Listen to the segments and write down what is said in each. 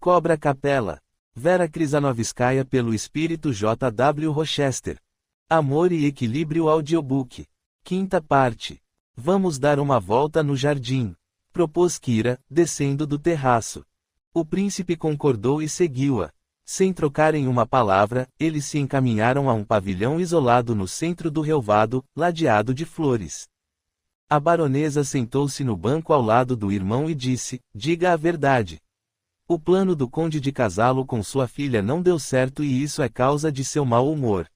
Cobra Capella. Vera Krizanovskaya pelo espírito J. W. Rochester. Amor e Equilíbrio Audiobook. Quinta parte. Vamos dar uma volta no jardim. Propôs Kira, descendo do terraço. O príncipe concordou e seguiu-a. Sem trocarem uma palavra, eles se encaminharam a um pavilhão isolado no centro do relvado, ladeado de flores. A baronesa sentou-se no banco ao lado do irmão e disse: diga a verdade. O plano do conde de casá-lo com sua filha não deu certo e isso é causa de seu mau humor.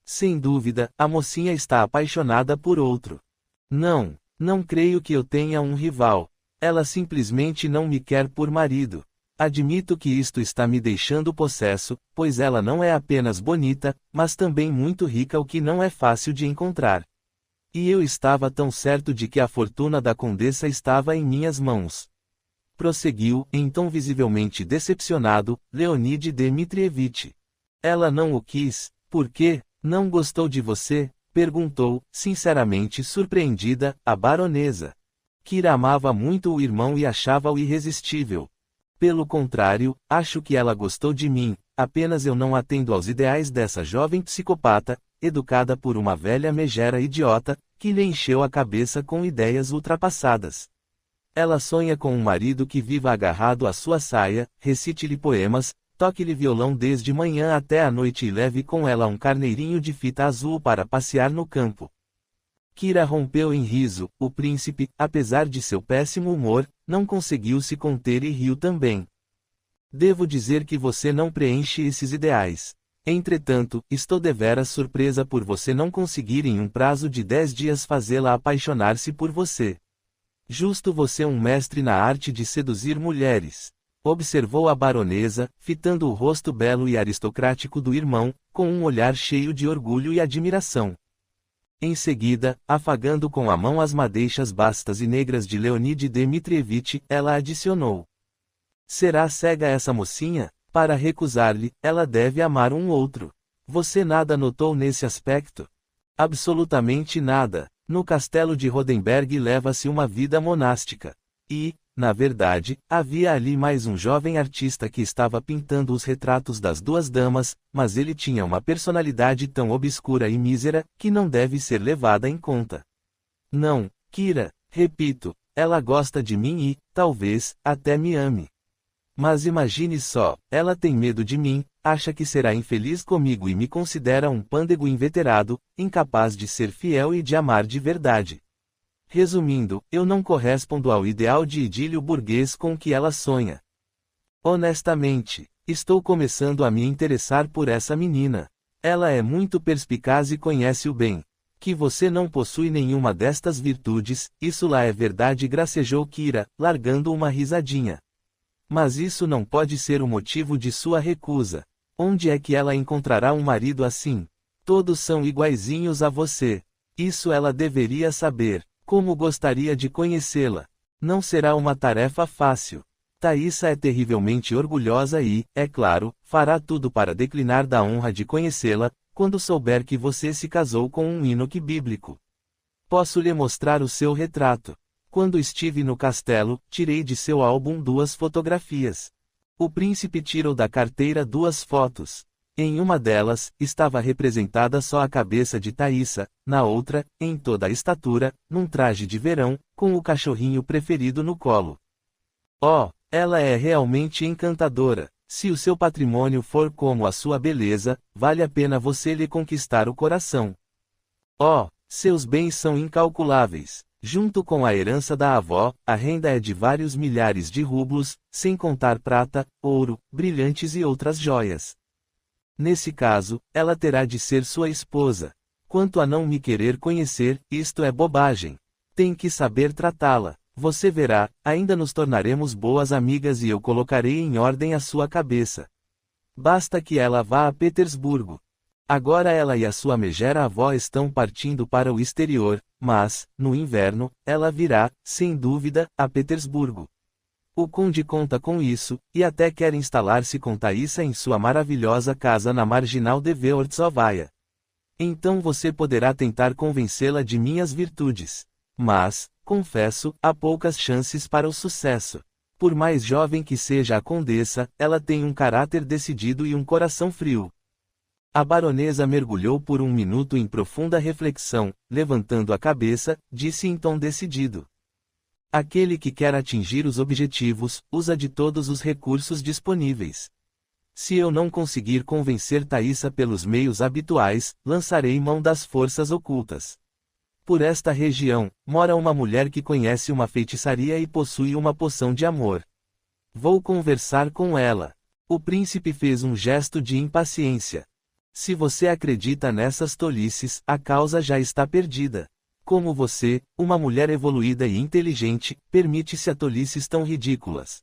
Sem dúvida, a mocinha está apaixonada por outro. Não creio que eu tenha um rival. Ela simplesmente não me quer por marido. Admito que isto está me deixando possesso, pois ela não é apenas bonita, mas também muito rica, o que não é fácil de encontrar. E eu estava tão certo de que a fortuna da condessa estava em minhas mãos. Prosseguiu, em tom visivelmente decepcionado, Leonid Dmitrievich. Ela não o quis, por quê? Não gostou de você? Perguntou, sinceramente surpreendida, a baronesa. Kira amava muito o irmão e achava-o irresistível. Pelo contrário, acho que ela gostou de mim, apenas eu não atendo aos ideais dessa jovem psicopata, educada por uma velha megera idiota, que lhe encheu a cabeça com ideias ultrapassadas. Ela sonha com um marido que viva agarrado à sua saia, recite-lhe poemas, toque-lhe violão desde manhã até a noite e leve com ela um carneirinho de fita azul para passear no campo. Kira rompeu em riso. O príncipe, apesar de seu péssimo humor, não conseguiu se conter e riu também. Devo dizer que você não preenche esses ideais. Entretanto, estou deveras surpresa por você não conseguir em um prazo de 10 dias fazê-la apaixonar-se por você. Justo você, um mestre na arte de seduzir mulheres. Observou a baronesa, fitando o rosto belo e aristocrático do irmão, com um olhar cheio de orgulho e admiração. Em seguida, afagando com a mão as madeixas bastas e negras de Leonid Dmitrievich, ela adicionou: será cega essa mocinha? Para recusar-lhe, ela deve amar um outro. Você nada notou nesse aspecto? Absolutamente nada. No castelo de Rodenberg leva-se uma vida monástica. E, na verdade, havia ali mais um jovem artista que estava pintando os retratos das duas damas, mas ele tinha uma personalidade tão obscura e mísera, que não deve ser levada em conta. Não, Kira, repito, ela gosta de mim e, talvez, até me ame. Mas imagine só, ela tem medo de mim, acha que será infeliz comigo e me considera um pândego inveterado, incapaz de ser fiel e de amar de verdade. Resumindo, eu não correspondo ao ideal de idílio burguês com que ela sonha. Honestamente, estou começando a me interessar por essa menina. Ela é muito perspicaz e conhece-o bem. Que você não possui nenhuma destas virtudes, isso lá é verdade, gracejou Kira, largando uma risadinha. Mas isso não pode ser o motivo de sua recusa. Onde é que ela encontrará um marido assim? Todos são iguaizinhos a você. Isso ela deveria saber. Como gostaria de conhecê-la. Não será uma tarefa fácil. Thaísa é terrivelmente orgulhosa e, é claro, fará tudo para declinar da honra de conhecê-la, quando souber que você se casou com um Enoque bíblico. Posso lhe mostrar o seu retrato. Quando estive no castelo, tirei de seu álbum 2 fotografias. O príncipe tirou da carteira 2 fotos. Em uma delas, estava representada só a cabeça de Thaísa, na outra, em toda a estatura, num traje de verão, com o cachorrinho preferido no colo. Oh, ela é realmente encantadora. Se o seu patrimônio for como a sua beleza, vale a pena você lhe conquistar o coração. Oh, seus bens são incalculáveis. Junto com a herança da avó, a renda é de vários milhares de rublos, sem contar prata, ouro, brilhantes e outras joias. Nesse caso, ela terá de ser sua esposa. Quanto a não me querer conhecer, isto é bobagem. Tem que saber tratá-la. Você verá, ainda nos tornaremos boas amigas e eu colocarei em ordem a sua cabeça. Basta que ela vá a Petersburgo. Agora ela e a sua megera avó estão partindo para o exterior, mas, no inverno, ela virá, sem dúvida, a Petersburgo. O conde conta com isso, e até quer instalar-se com Thaísa em sua maravilhosa casa na marginal de Dvortsovaya. Então você poderá tentar convencê-la de minhas virtudes. Mas, confesso, há poucas chances para o sucesso. Por mais jovem que seja a condessa, ela tem um caráter decidido e um coração frio. A baronesa mergulhou por um minuto em profunda reflexão, levantando a cabeça, disse em tom decidido: aquele que quer atingir os objetivos, usa de todos os recursos disponíveis. Se eu não conseguir convencer Thaisa pelos meios habituais, lançarei mão das forças ocultas. Por esta região, mora uma mulher que conhece uma feitiçaria e possui uma poção de amor. Vou conversar com ela. O príncipe fez um gesto de impaciência. Se você acredita nessas tolices, a causa já está perdida. Como você, uma mulher evoluída e inteligente, permite-se a tolices tão ridículas.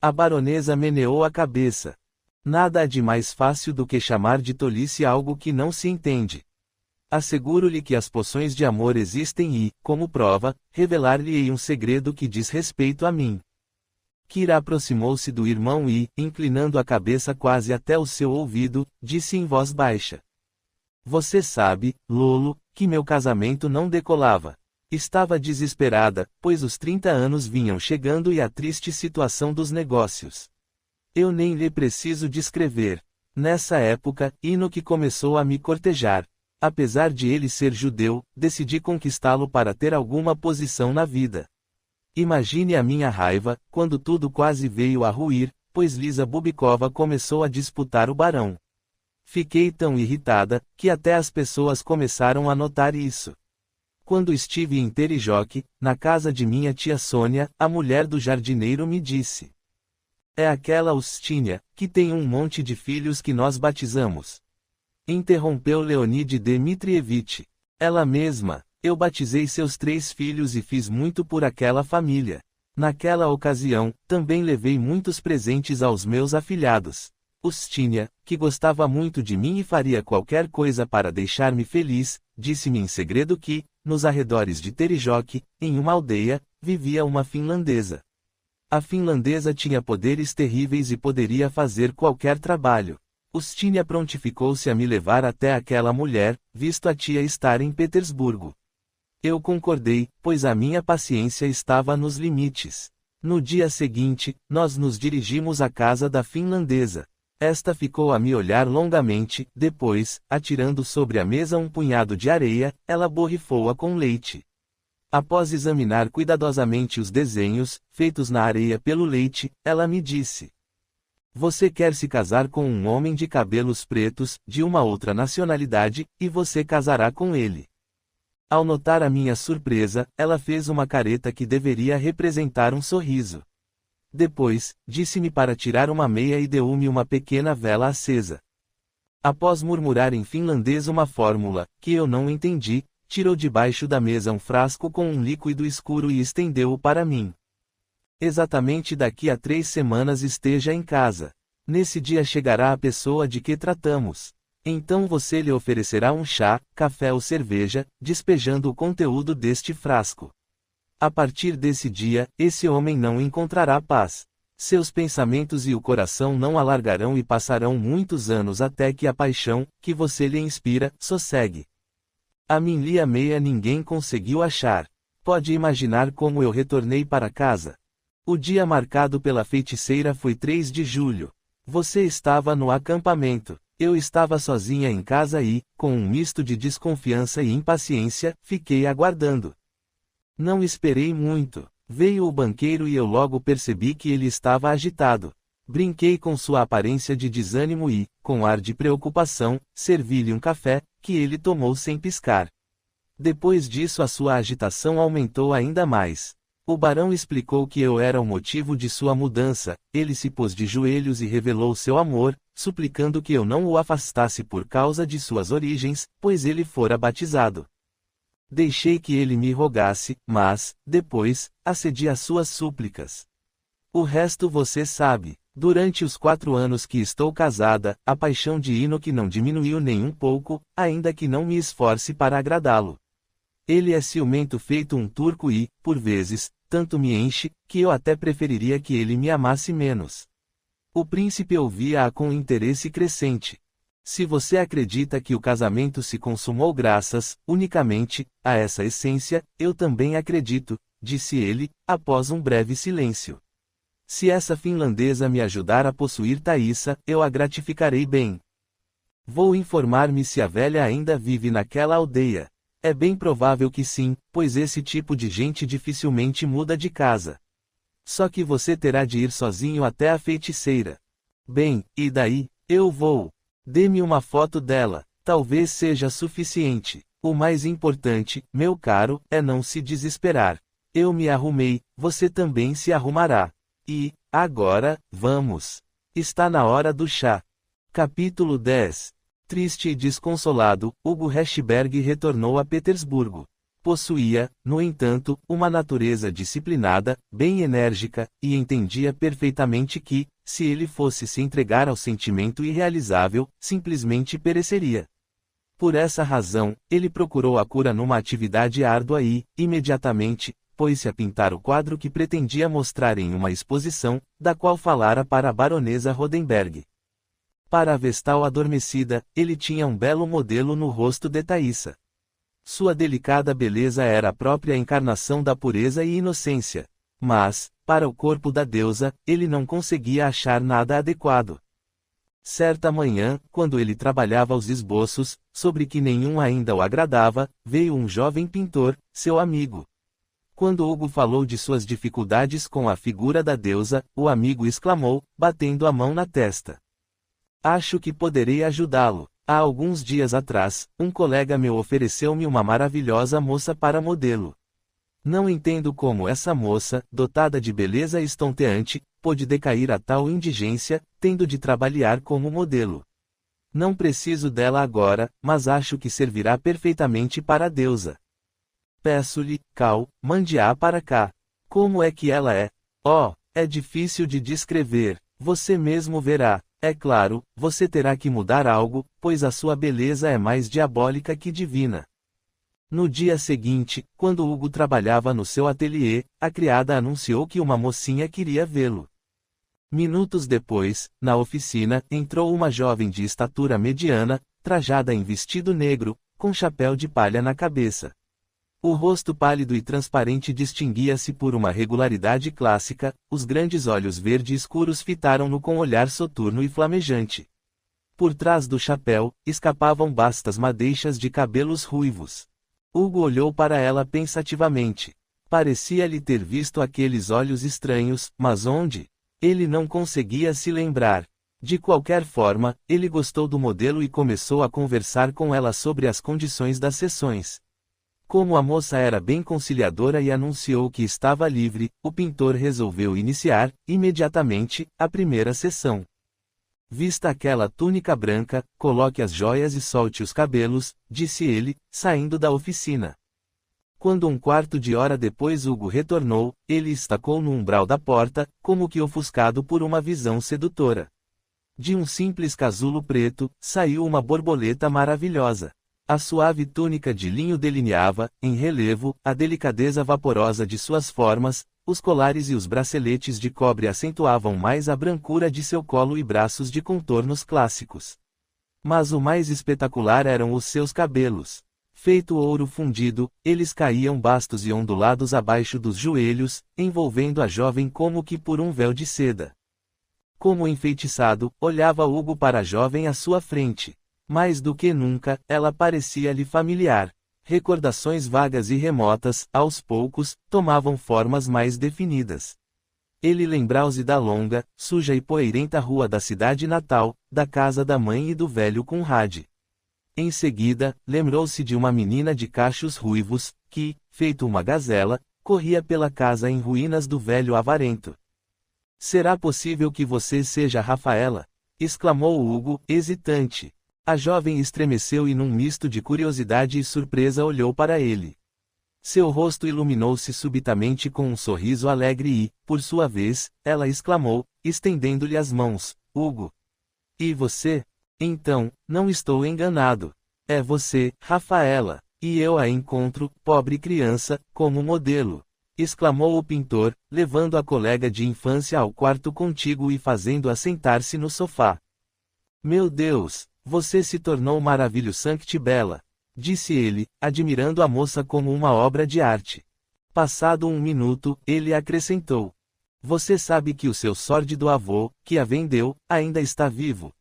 A baronesa meneou a cabeça. Nada há de mais fácil do que chamar de tolice algo que não se entende. Asseguro-lhe que as poções de amor existem e, como prova, revelar-lhe-ei um segredo que diz respeito a mim. Kira aproximou-se do irmão e, inclinando a cabeça quase até o seu ouvido, disse em voz baixa: você sabe, Lolo, que meu casamento não decolava. Estava desesperada, pois os 30 anos vinham chegando e a triste situação dos negócios. Eu nem lhe preciso descrever. Nessa época, Enoch começou a me cortejar. Apesar de ele ser judeu, decidi conquistá-lo para ter alguma posição na vida. Imagine a minha raiva, quando tudo quase veio a ruir, pois Lisa Bubikova começou a disputar o barão. Fiquei tão irritada, que até as pessoas começaram a notar isso. Quando estive em Terijok, na casa de minha tia Sônia, a mulher do jardineiro me disse: é aquela Ustínia, que tem um monte de filhos que nós batizamos. Interrompeu Leonid Dmitrievich. Ela mesma. Eu batizei seus 3 filhos e fiz muito por aquela família. Naquela ocasião, também levei muitos presentes aos meus afilhados. Ustínia, que gostava muito de mim e faria qualquer coisa para deixar-me feliz, disse-me em segredo que, nos arredores de Terijok, em uma aldeia, vivia uma finlandesa. A finlandesa tinha poderes terríveis e poderia fazer qualquer trabalho. Ustínia prontificou-se a me levar até aquela mulher, visto a tia estar em Petersburgo. Eu concordei, pois a minha paciência estava nos limites. No dia seguinte, nós nos dirigimos à casa da finlandesa. Esta ficou a me olhar longamente, depois, atirando sobre a mesa um punhado de areia, ela borrifou-a com leite. Após examinar cuidadosamente os desenhos, feitos na areia pelo leite, ela me disse: você quer se casar com um homem de cabelos pretos, de uma outra nacionalidade, e você casará com ele. Ao notar a minha surpresa, ela fez uma careta que deveria representar um sorriso. Depois, disse-me para tirar uma meia e deu-me uma pequena vela acesa. Após murmurar em finlandês uma fórmula, que eu não entendi, tirou debaixo da mesa um frasco com um líquido escuro e estendeu-o para mim. Exatamente daqui a 3 semanas esteja em casa. Nesse dia chegará a pessoa de que tratamos. Então você lhe oferecerá um chá, café ou cerveja, despejando o conteúdo deste frasco. A partir desse dia, esse homem não encontrará paz. Seus pensamentos e o coração não alargarão e passarão muitos anos até que a paixão, que você lhe inspira, sossegue. A minha meia ninguém conseguiu achar. Pode imaginar como eu retornei para casa. O dia marcado pela feiticeira foi 3 de julho. Você estava no acampamento. Eu estava sozinha em casa e, com um misto de desconfiança e impaciência, fiquei aguardando. Não esperei muito. Veio o banqueiro e eu logo percebi que ele estava agitado. Brinquei com sua aparência de desânimo e, com ar de preocupação, servi-lhe um café, que ele tomou sem piscar. Depois disso a sua agitação aumentou ainda mais. O barão explicou que eu era o motivo de sua mudança, ele se pôs de joelhos e revelou seu amor, suplicando que eu não o afastasse por causa de suas origens, pois ele fora batizado. Deixei que ele me rogasse, mas, depois, acedi às suas súplicas. O resto você sabe. Durante os 4 anos que estou casada, a paixão de Enoch não diminuiu nem um pouco, ainda que não me esforce para agradá-lo. Ele é ciumento feito um turco e, por vezes, tanto me enche, que eu até preferiria que ele me amasse menos. O príncipe ouvia-a com interesse crescente. Se você acredita que o casamento se consumou graças, unicamente, a essa essência, eu também acredito, disse ele, após um breve silêncio. Se essa finlandesa me ajudar a possuir Thaisa, eu a gratificarei bem. Vou informar-me se a velha ainda vive naquela aldeia. É bem provável que sim, pois esse tipo de gente dificilmente muda de casa. Só que você terá de ir sozinho até a feiticeira. Bem, e daí? Eu vou. Dê-me uma foto dela, talvez seja suficiente. O mais importante, meu caro, é não se desesperar. Eu me arrumei, você também se arrumará. E, agora, vamos. Está na hora do chá. Capítulo 10. Triste e desconsolado, Hugo Heshberg retornou a Petersburgo. Possuía, no entanto, uma natureza disciplinada, bem enérgica, e entendia perfeitamente que, se ele fosse se entregar ao sentimento irrealizável, simplesmente pereceria. Por essa razão, ele procurou a cura numa atividade árdua e, imediatamente, pôs-se a pintar o quadro que pretendia mostrar em uma exposição, da qual falara para a baronesa Rodenberg. Para a Vestal adormecida, ele tinha um belo modelo no rosto de Thaisa. Sua delicada beleza era a própria encarnação da pureza e inocência. Mas, para o corpo da deusa, ele não conseguia achar nada adequado. Certa manhã, quando ele trabalhava os esboços, sobre que nenhum ainda o agradava, veio um jovem pintor, seu amigo. Quando Hugo falou de suas dificuldades com a figura da deusa, o amigo exclamou, batendo a mão na testa: "Acho que poderei ajudá-lo. Há alguns dias atrás, um colega meu ofereceu-me uma maravilhosa moça para modelo. Não entendo como essa moça, dotada de beleza estonteante, pôde decair a tal indigência, tendo de trabalhar como modelo. Não preciso dela agora, mas acho que servirá perfeitamente para a deusa. Peço-lhe, Cal, mande-a para cá. Como é que ela é? Oh, é difícil de descrever, você mesmo verá. É claro, você terá que mudar algo, pois a sua beleza é mais diabólica que divina." No dia seguinte, quando Hugo trabalhava no seu ateliê, a criada anunciou que uma mocinha queria vê-lo. Minutos depois, na oficina, entrou uma jovem de estatura mediana, trajada em vestido negro, com chapéu de palha na cabeça. O rosto pálido e transparente distinguia-se por uma regularidade clássica, os grandes olhos verde escuros fitaram-no com olhar soturno e flamejante. Por trás do chapéu, escapavam bastas madeixas de cabelos ruivos. Hugo olhou para ela pensativamente. Parecia-lhe ter visto aqueles olhos estranhos, mas onde? Ele não conseguia se lembrar. De qualquer forma, ele gostou do modelo e começou a conversar com ela sobre as condições das sessões. Como a moça era bem conciliadora e anunciou que estava livre, o pintor resolveu iniciar, imediatamente, a primeira sessão. "Vista aquela túnica branca, coloque as joias e solte os cabelos", disse ele, saindo da oficina. Quando um quarto de hora depois Hugo retornou, ele estacou no umbral da porta, como que ofuscado por uma visão sedutora. De um simples casulo preto, saiu uma borboleta maravilhosa. A suave túnica de linho delineava, em relevo, a delicadeza vaporosa de suas formas, os colares e os braceletes de cobre acentuavam mais a brancura de seu colo e braços de contornos clássicos. Mas o mais espetacular eram os seus cabelos. Feito ouro fundido, eles caíam bastos e ondulados abaixo dos joelhos, envolvendo a jovem como que por um véu de seda. Como enfeitiçado, olhava Hugo para a jovem à sua frente. Mais do que nunca, ela parecia-lhe familiar. Recordações vagas e remotas, aos poucos, tomavam formas mais definidas. Ele lembrava-se da longa, suja e poeirenta rua da cidade natal, da casa da mãe e do velho Conrad. Em seguida, lembrou-se de uma menina de cachos ruivos, que, feito uma gazela, corria pela casa em ruínas do velho avarento. "Será possível que você seja Rafaela?" exclamou Hugo, hesitante. A jovem estremeceu e num misto de curiosidade e surpresa olhou para ele. Seu rosto iluminou-se subitamente com um sorriso alegre e, por sua vez, ela exclamou, estendendo-lhe as mãos: "Hugo! E você? Então, não estou enganado. É você, Rafaela, e eu a encontro, pobre criança, como modelo!" exclamou o pintor, levando a colega de infância ao quarto contíguo e fazendo-a sentar-se no sofá. "Meu Deus! Você se tornou maravilhosamente bela", disse ele, admirando a moça como uma obra de arte. Passado um minuto, ele acrescentou: Você sabe que o seu sórdido avô, que a vendeu, ainda está vivo.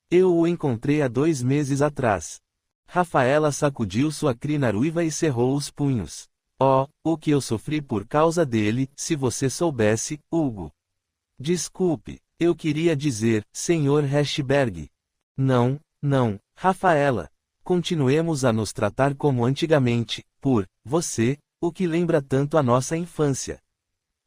Eu o encontrei há 2 meses atrás. Rafaela sacudiu sua crina ruiva e cerrou os punhos. Oh, o que eu sofri por causa dele, se você soubesse, Hugo. Desculpe, eu queria dizer, Sr. Hashberg. Não, não, Rafaela. Continuemos a nos tratar como antigamente, por você, o que lembra tanto a nossa infância.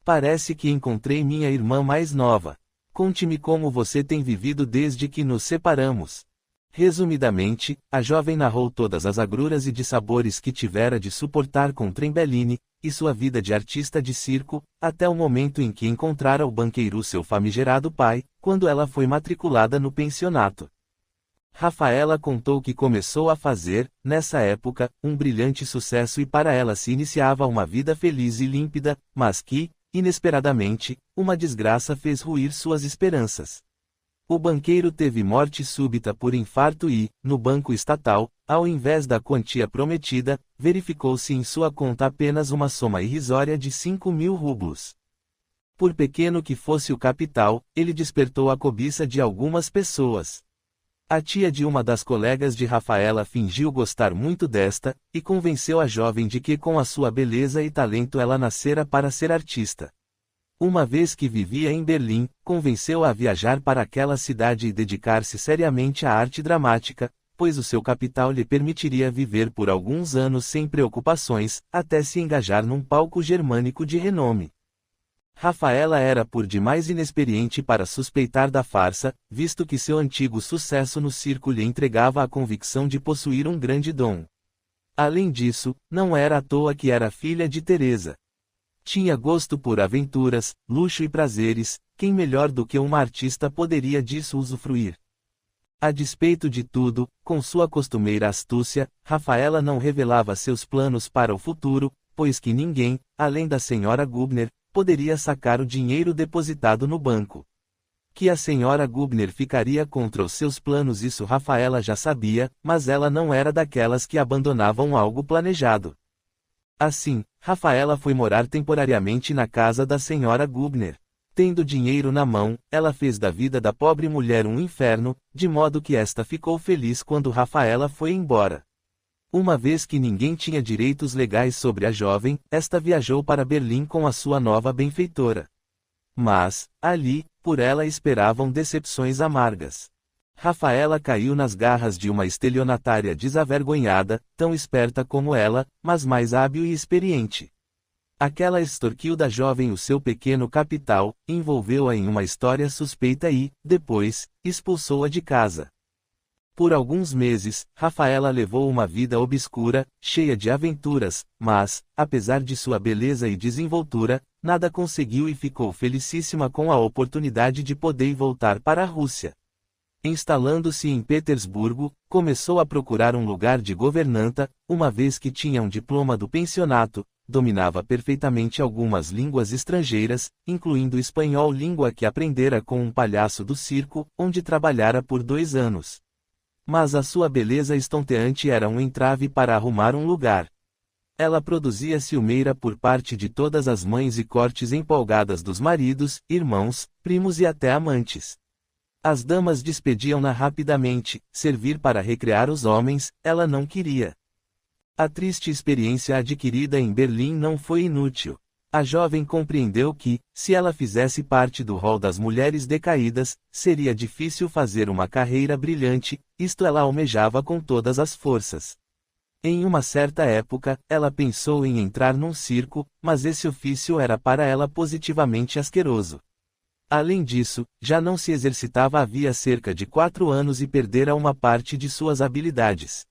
Parece que encontrei minha irmã mais nova. Conte-me como você tem vivido desde que nos separamos. Resumidamente, a jovem narrou todas as agruras e dissabores que tivera de suportar com Trembellini, e sua vida de artista de circo, até o momento em que encontrara o banqueiro seu famigerado pai, quando ela foi matriculada no pensionato. Rafaela contou que começou a fazer, nessa época, um brilhante sucesso e para ela se iniciava uma vida feliz e límpida, mas que, inesperadamente, uma desgraça fez ruir suas esperanças. O banqueiro teve morte súbita por infarto e, no banco estatal, ao invés da quantia prometida, verificou-se em sua conta apenas uma soma irrisória de 5.000 rublos. Por pequeno que fosse o capital, ele despertou a cobiça de algumas pessoas. A tia de uma das colegas de Rafaela fingiu gostar muito desta, e convenceu a jovem de que com a sua beleza e talento ela nascera para ser artista. Uma vez que vivia em Berlim, convenceu-a a viajar para aquela cidade e dedicar-se seriamente à arte dramática, pois o seu capital lhe permitiria viver por alguns anos sem preocupações, até se engajar num palco germânico de renome. Rafaela era por demais inexperiente para suspeitar da farsa, visto que seu antigo sucesso no circo lhe entregava a convicção de possuir um grande dom. Além disso, não era à toa que era filha de Teresa. Tinha gosto por aventuras, luxo e prazeres, quem melhor do que uma artista poderia disso usufruir? A despeito de tudo, com sua costumeira astúcia, Rafaela não revelava seus planos para o futuro, pois que ninguém, além da senhora Gubner, poderia sacar o dinheiro depositado no banco. Que a senhora Gubner ficaria contra os seus planos, isso Rafaela já sabia, mas ela não era daquelas que abandonavam algo planejado. Assim, Rafaela foi morar temporariamente na casa da senhora Gubner. Tendo dinheiro na mão, ela fez da vida da pobre mulher um inferno, de modo que esta ficou feliz quando Rafaela foi embora. Uma vez que ninguém tinha direitos legais sobre a jovem, esta viajou para Berlim com a sua nova benfeitora. Mas, ali, por ela esperavam decepções amargas. Rafaela caiu nas garras de uma estelionatária desavergonhada, tão esperta como ela, mas mais hábil e experiente. Aquela extorquiu da jovem o seu pequeno capital, envolveu-a em uma história suspeita e, depois, expulsou-a de casa. Por alguns meses, Rafaela levou uma vida obscura, cheia de aventuras, mas, apesar de sua beleza e desenvoltura, nada conseguiu e ficou felicíssima com a oportunidade de poder voltar para a Rússia. Instalando-se em Petersburgo, começou a procurar um lugar de governanta, uma vez que tinha um diploma do pensionato, dominava perfeitamente algumas línguas estrangeiras, incluindo espanhol, língua que aprendera com um palhaço do circo, onde trabalhara por 2 anos. Mas a sua beleza estonteante era um entrave para arrumar um lugar. Ela produzia ciumeira por parte de todas as mães e cortes empolgadas dos maridos, irmãos, primos e até amantes. As damas despediam-na rapidamente, servir para recrear os homens, ela não queria. A triste experiência adquirida em Berlim não foi inútil. A jovem compreendeu que, se ela fizesse parte do rol das mulheres decaídas, seria difícil fazer uma carreira brilhante, isto ela almejava com todas as forças. Em uma certa época, ela pensou em entrar num circo, mas esse ofício era para ela positivamente asqueroso. Além disso, já não se exercitava havia cerca de 4 anos e perdera uma parte de suas habilidades.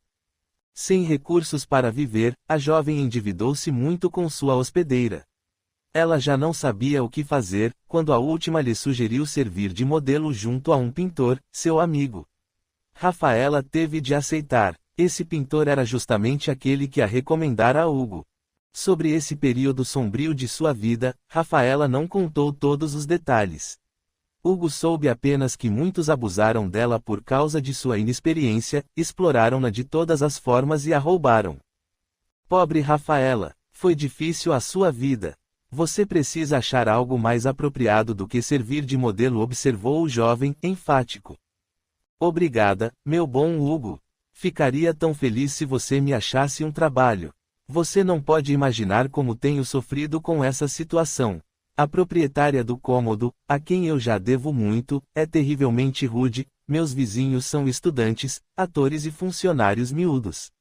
Sem recursos para viver, a jovem endividou-se muito com sua hospedeira. Ela já não sabia o que fazer, quando a última lhe sugeriu servir de modelo junto a um pintor, seu amigo. Rafaela teve de aceitar. Esse pintor era justamente aquele que a recomendara a Hugo. Sobre esse período sombrio de sua vida, Rafaela não contou todos os detalhes. Hugo soube apenas que muitos abusaram dela por causa de sua inexperiência, exploraram-na de todas as formas e a roubaram. Pobre Rafaela, foi difícil a sua vida. Você precisa achar algo mais apropriado do que servir de modelo, observou o jovem, enfático. Obrigada, meu bom Hugo. Ficaria tão feliz se você me achasse um trabalho. Você não pode imaginar como tenho sofrido com essa situação. A proprietária do cômodo, a quem eu já devo muito, é terrivelmente rude, meus vizinhos são estudantes, atores e funcionários miúdos.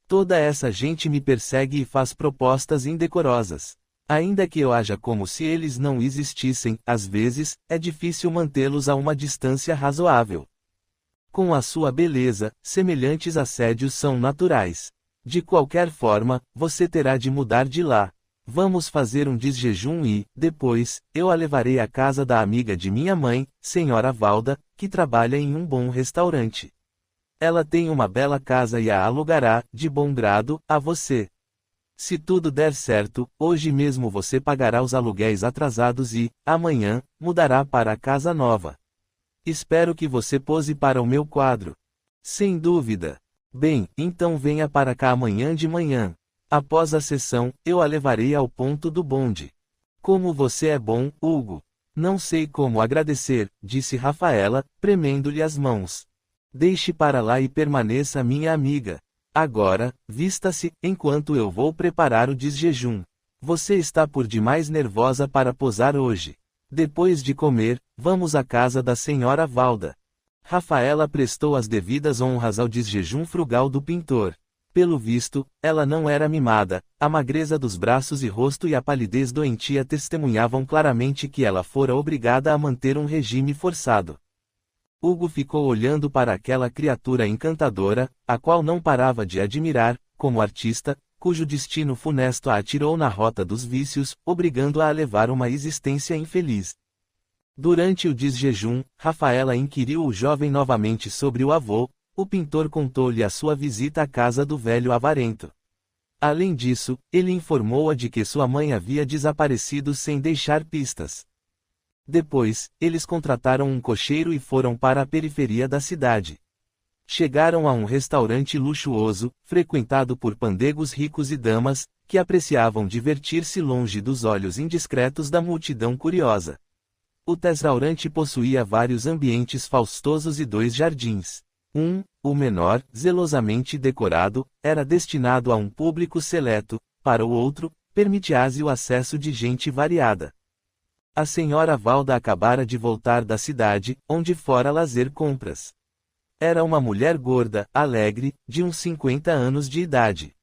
Toda essa gente me persegue e faz propostas indecorosas. Ainda que eu haja como se eles não existissem, às vezes, é difícil mantê-los a uma distância razoável. Com a sua beleza, semelhantes assédios são naturais. De qualquer forma, você terá de mudar de lá. Vamos fazer um desjejum e, depois, eu a levarei à casa da amiga de minha mãe, Senhora Valda, que trabalha em um bom restaurante. Ela tem uma bela casa e a alugará, de bom grado, a você. Se tudo der certo, hoje mesmo você pagará os aluguéis atrasados e, amanhã, mudará para a casa nova. Espero que você pose para o meu quadro. Sem dúvida. Bem, então venha para cá amanhã de manhã. Após a sessão, eu a levarei ao ponto do bonde. Como você é bom, Hugo. Não sei como agradecer, disse Rafaela, premendo-lhe as mãos. Deixe para lá e permaneça minha amiga. Agora, vista-se, enquanto eu vou preparar o desjejum. Você está por demais nervosa para posar hoje. Depois de comer, vamos à casa da senhora Valda. Rafaela prestou as devidas honras ao desjejum frugal do pintor. Pelo visto, ela não era mimada, a magreza dos braços e rosto e a palidez doentia testemunhavam claramente que ela fora obrigada a manter um regime forçado. Hugo ficou olhando para aquela criatura encantadora, a qual não parava de admirar, como artista, cujo destino funesto a atirou na rota dos vícios, obrigando-a a levar uma existência infeliz. Durante o desjejum, Rafaela inquiriu o jovem novamente sobre o avô. O pintor contou-lhe a sua visita à casa do velho avarento. Além disso, ele informou-a de que sua mãe havia desaparecido sem deixar pistas. Depois, eles contrataram um cocheiro e foram para a periferia da cidade. Chegaram a um restaurante luxuoso, frequentado por pandegos ricos e damas, que apreciavam divertir-se longe dos olhos indiscretos da multidão curiosa. O restaurante possuía vários ambientes faustosos e 2 jardins. O menor, zelosamente decorado, era destinado a um público seleto, para o outro, permitia-se o acesso de gente variada. A senhora Valda acabara de voltar da cidade, onde fora lazer compras. Era uma mulher gorda, alegre, de uns 50 anos de idade.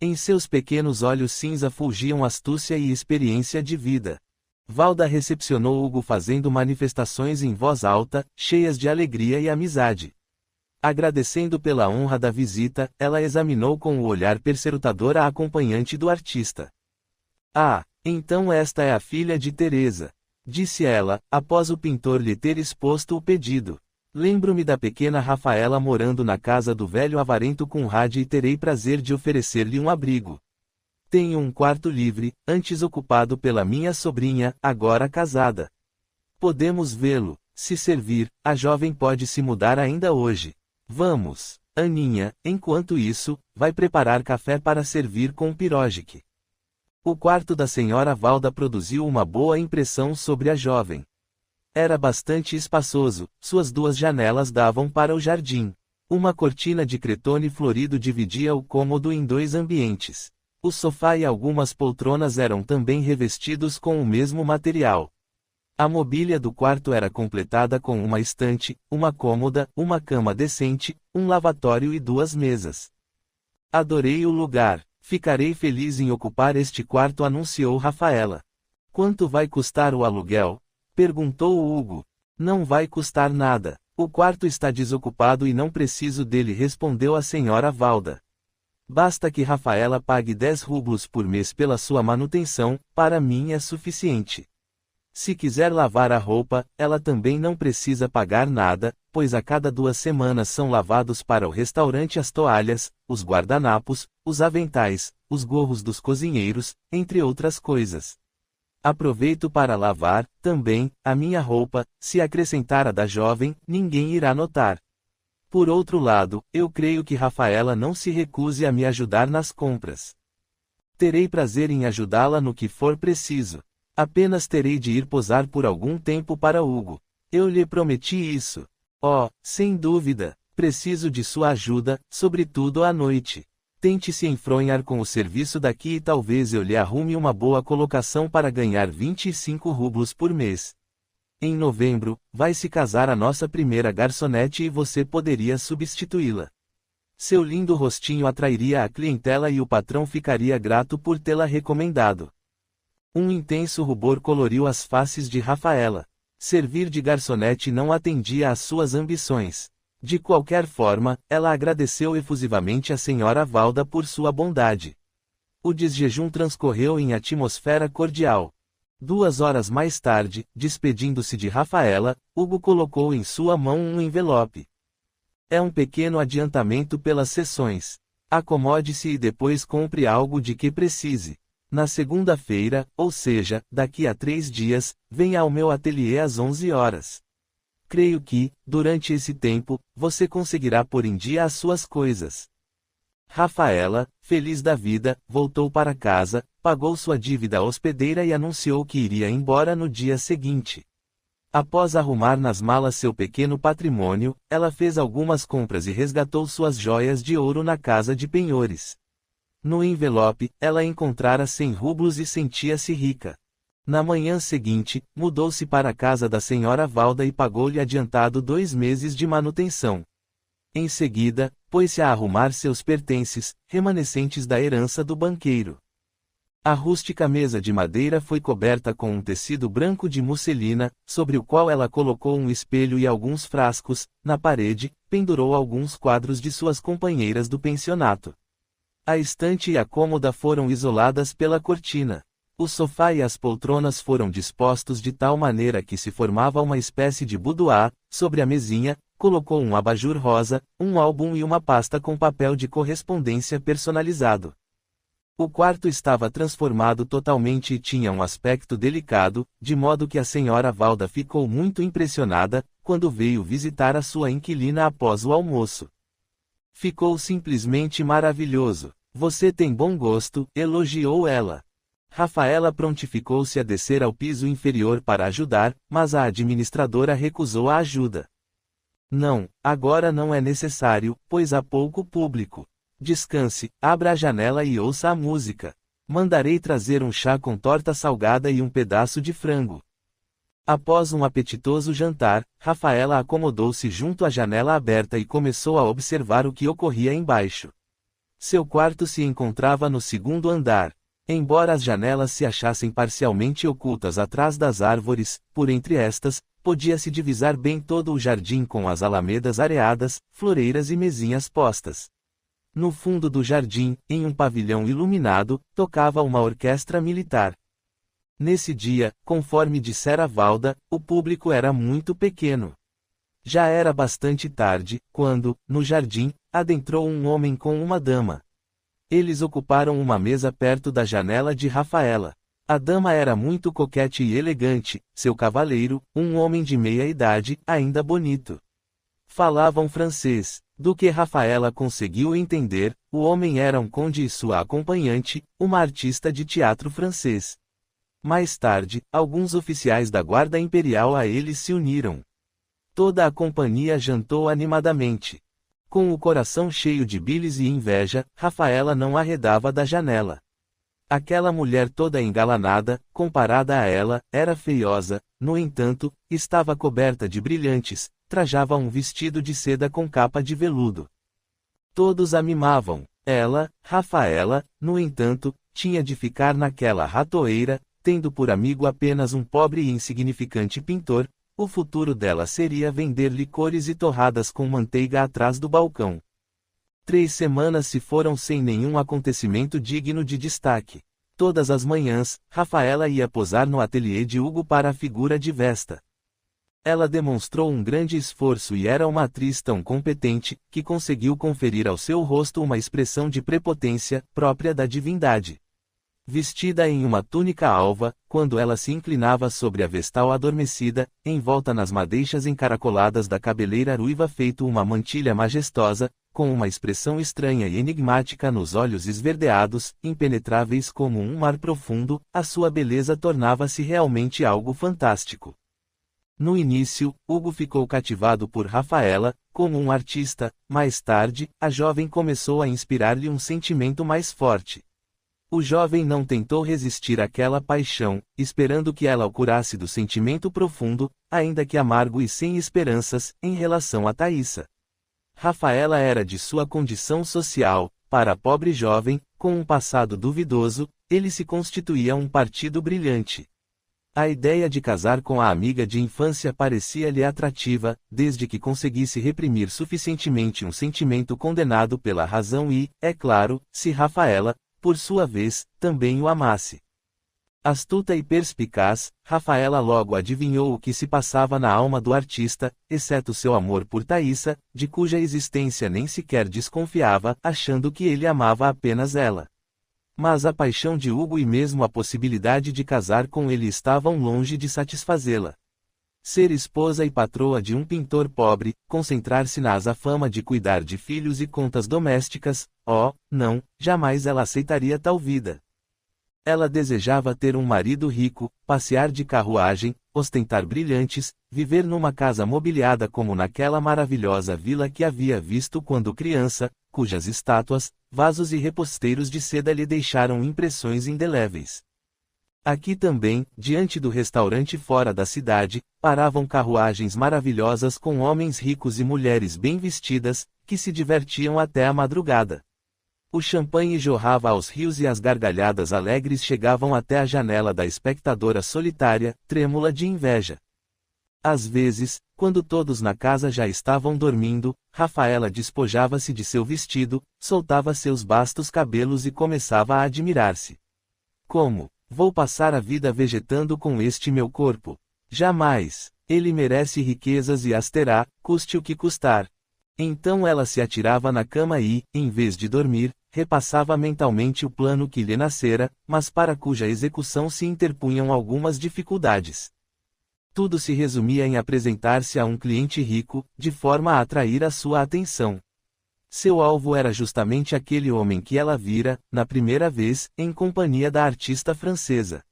Em seus pequenos olhos cinza fulgiam astúcia e experiência de vida. Valda recepcionou Hugo fazendo manifestações em voz alta, cheias de alegria e amizade. Agradecendo pela honra da visita, ela examinou com o olhar perscrutador a acompanhante do artista. Ah, então esta é a filha de Teresa, disse ela, após o pintor lhe ter exposto o pedido. Lembro-me da pequena Rafaela morando na casa do velho avarento Conrad e terei prazer de oferecer-lhe um abrigo. Tenho um quarto livre, antes ocupado pela minha sobrinha, agora casada. Podemos vê-lo, se servir, a jovem pode se mudar ainda hoje. Vamos, Aninha, enquanto isso, vai preparar café para servir com pirogique. O quarto da senhora Valda produziu uma boa impressão sobre a jovem. Era bastante espaçoso, suas 2 janelas davam para o jardim. Uma cortina de cretone florido dividia o cômodo em 2 ambientes. O sofá e algumas poltronas eram também revestidos com o mesmo material. A mobília do quarto era completada com uma estante, uma cômoda, uma cama decente, um lavatório e 2 mesas. Adorei o lugar. Ficarei feliz em ocupar este quarto, anunciou Rafaela. Quanto vai custar o aluguel? Perguntou Hugo. Não vai custar nada. O quarto está desocupado e não preciso dele, respondeu a senhora Valda. Basta que Rafaela pague 10 rublos por mês pela sua manutenção, para mim é suficiente. Se quiser lavar a roupa, ela também não precisa pagar nada, pois a cada 2 semanas são lavados para o restaurante as toalhas, os guardanapos, os aventais, os gorros dos cozinheiros, entre outras coisas. Aproveito para lavar, também, a minha roupa, se acrescentar a da jovem, ninguém irá notar. Por outro lado, eu creio que Rafaela não se recuse a me ajudar nas compras. Terei prazer em ajudá-la no que for preciso. Apenas terei de ir posar por algum tempo para Hugo. Eu lhe prometi isso. Oh, sem dúvida, preciso de sua ajuda, sobretudo à noite. Tente se enfronhar com o serviço daqui e talvez eu lhe arrume uma boa colocação para ganhar 25 rublos por mês. Em novembro, vai se casar a nossa primeira garçonete e você poderia substituí-la. Seu lindo rostinho atrairia a clientela e o patrão ficaria grato por tê-la recomendado. Um intenso rubor coloriu as faces de Rafaela. Servir de garçonete não atendia às suas ambições. De qualquer forma, ela agradeceu efusivamente a senhora Valda por sua bondade. O desjejum transcorreu em atmosfera cordial. 2 horas mais tarde, despedindo-se de Rafaela, Hugo colocou em sua mão um envelope. É um pequeno adiantamento pelas sessões. Acomode-se e depois compre algo de que precise. Na segunda-feira, ou seja, daqui a 3 dias, venha ao meu ateliê às 11 horas. Creio que, durante esse tempo, você conseguirá pôr em dia as suas coisas. Rafaela, feliz da vida, voltou para casa, pagou sua dívida hospedeira e anunciou que iria embora no dia seguinte. Após arrumar nas malas seu pequeno patrimônio, ela fez algumas compras e resgatou suas joias de ouro na casa de penhores. No envelope, ela encontrara 100 rublos e sentia-se rica. Na manhã seguinte, mudou-se para a casa da senhora Valda e pagou-lhe adiantado 2 meses de manutenção. Em seguida, pôs-se a arrumar seus pertences, remanescentes da herança do banqueiro. A rústica mesa de madeira foi coberta com um tecido branco de musselina, sobre o qual ela colocou um espelho e alguns frascos. Na parede, pendurou alguns quadros de suas companheiras do pensionato. A estante e a cômoda foram isoladas pela cortina. O sofá e as poltronas foram dispostos de tal maneira que se formava uma espécie de boudoir. Sobre a mesinha, colocou um abajur rosa, um álbum e uma pasta com papel de correspondência personalizado. O quarto estava transformado totalmente e tinha um aspecto delicado, de modo que a senhora Valda ficou muito impressionada, quando veio visitar a sua inquilina após o almoço. Ficou simplesmente maravilhoso. Você tem bom gosto, elogiou ela. Rafaela prontificou-se a descer ao piso inferior para ajudar, mas a administradora recusou a ajuda. Não, agora não é necessário, pois há pouco público. Descanse, abra a janela e ouça a música. Mandarei trazer um chá com torta salgada e um pedaço de frango. Após um apetitoso jantar, Rafaela acomodou-se junto à janela aberta e começou a observar o que ocorria embaixo. Seu quarto se encontrava no 2º andar. Embora as janelas se achassem parcialmente ocultas atrás das árvores, por entre estas, podia-se divisar bem todo o jardim com as alamedas areadas, floreiras e mesinhas postas. No fundo do jardim, em um pavilhão iluminado, tocava uma orquestra militar. Nesse dia, conforme dissera Valda, o público era muito pequeno. Já era bastante tarde, quando, no jardim, adentrou um homem com uma dama. Eles ocuparam uma mesa perto da janela de Rafaela. A dama era muito coquete e elegante, seu cavaleiro, um homem de meia idade, ainda bonito. Falavam francês. Do que Rafaela conseguiu entender, o homem era um conde e sua acompanhante, uma artista de teatro francês. Mais tarde, alguns oficiais da Guarda Imperial a eles se uniram. Toda a companhia jantou animadamente. Com o coração cheio de bilis e inveja, Rafaela não arredava da janela. Aquela mulher toda engalanada, comparada a ela, era feiosa, no entanto, estava coberta de brilhantes, trajava um vestido de seda com capa de veludo. Todos a mimavam. Ela, Rafaela, no entanto, tinha de ficar naquela ratoeira, tendo por amigo apenas um pobre e insignificante pintor. O futuro dela seria vender licores e torradas com manteiga atrás do balcão. 3 semanas se foram sem nenhum acontecimento digno de destaque. Todas as manhãs, Rafaela ia posar no ateliê de Hugo para a figura de Vesta. Ela demonstrou um grande esforço e era uma atriz tão competente, que conseguiu conferir ao seu rosto uma expressão de prepotência, própria da divindade. Vestida em uma túnica alva, quando ela se inclinava sobre a vestal adormecida, envolta nas madeixas encaracoladas da cabeleira ruiva feito uma mantilha majestosa, com uma expressão estranha e enigmática nos olhos esverdeados, impenetráveis como um mar profundo, a sua beleza tornava-se realmente algo fantástico. No início, Hugo ficou cativado por Rafaela, como um artista. Mais tarde, a jovem começou a inspirar-lhe um sentimento mais forte. O jovem não tentou resistir àquela paixão, esperando que ela o curasse do sentimento profundo, ainda que amargo e sem esperanças, em relação a Thaisa. Rafaela era de sua condição social. Para a pobre jovem, com um passado duvidoso, ele se constituía um partido brilhante. A ideia de casar com a amiga de infância parecia-lhe atrativa, desde que conseguisse reprimir suficientemente um sentimento condenado pela razão e, é claro, se Rafaela, por sua vez, também o amasse. Astuta e perspicaz, Rafaela logo adivinhou o que se passava na alma do artista, exceto seu amor por Thaisa, de cuja existência nem sequer desconfiava, achando que ele amava apenas ela. Mas a paixão de Hugo e mesmo a possibilidade de casar com ele estavam longe de satisfazê-la. Ser esposa e patroa de um pintor pobre, concentrar-se na asa fama de cuidar de filhos e contas domésticas, não, jamais ela aceitaria tal vida. Ela desejava ter um marido rico, passear de carruagem, ostentar brilhantes, viver numa casa mobiliada como naquela maravilhosa vila que havia visto quando criança, cujas estátuas, vasos e reposteiros de seda lhe deixaram impressões indeléveis. Aqui também, diante do restaurante fora da cidade, paravam carruagens maravilhosas com homens ricos e mulheres bem vestidas, que se divertiam até a madrugada. O champanhe jorrava aos rios e as gargalhadas alegres chegavam até a janela da espectadora solitária, trêmula de inveja. Às vezes, quando todos na casa já estavam dormindo, Rafaela despojava-se de seu vestido, soltava seus bastos cabelos e começava a admirar-se. Como? Vou passar a vida vegetando com este meu corpo? Jamais! Ele merece riquezas e as terá, custe o que custar. Então ela se atirava na cama e, em vez de dormir, repassava mentalmente o plano que lhe nascera, mas para cuja execução se interpunham algumas dificuldades. Tudo se resumia em apresentar-se a um cliente rico, de forma a atrair a sua atenção. Seu alvo era justamente aquele homem que ela vira, na primeira vez, em companhia da artista francesa.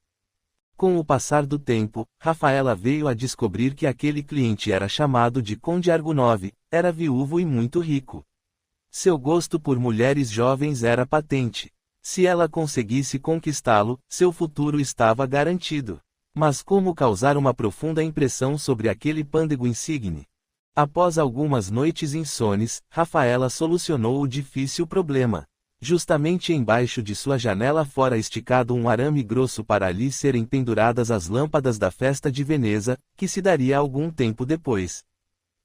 Com o passar do tempo, Rafaela veio a descobrir que aquele cliente era chamado de Conde Argunov, era viúvo e muito rico. Seu gosto por mulheres jovens era patente. Se ela conseguisse conquistá-lo, seu futuro estava garantido. Mas como causar uma profunda impressão sobre aquele pândego insigne? Após algumas noites insones, Rafaela solucionou o difícil problema. Justamente embaixo de sua janela fora esticado um arame grosso para ali serem penduradas as lâmpadas da festa de Veneza, que se daria algum tempo depois.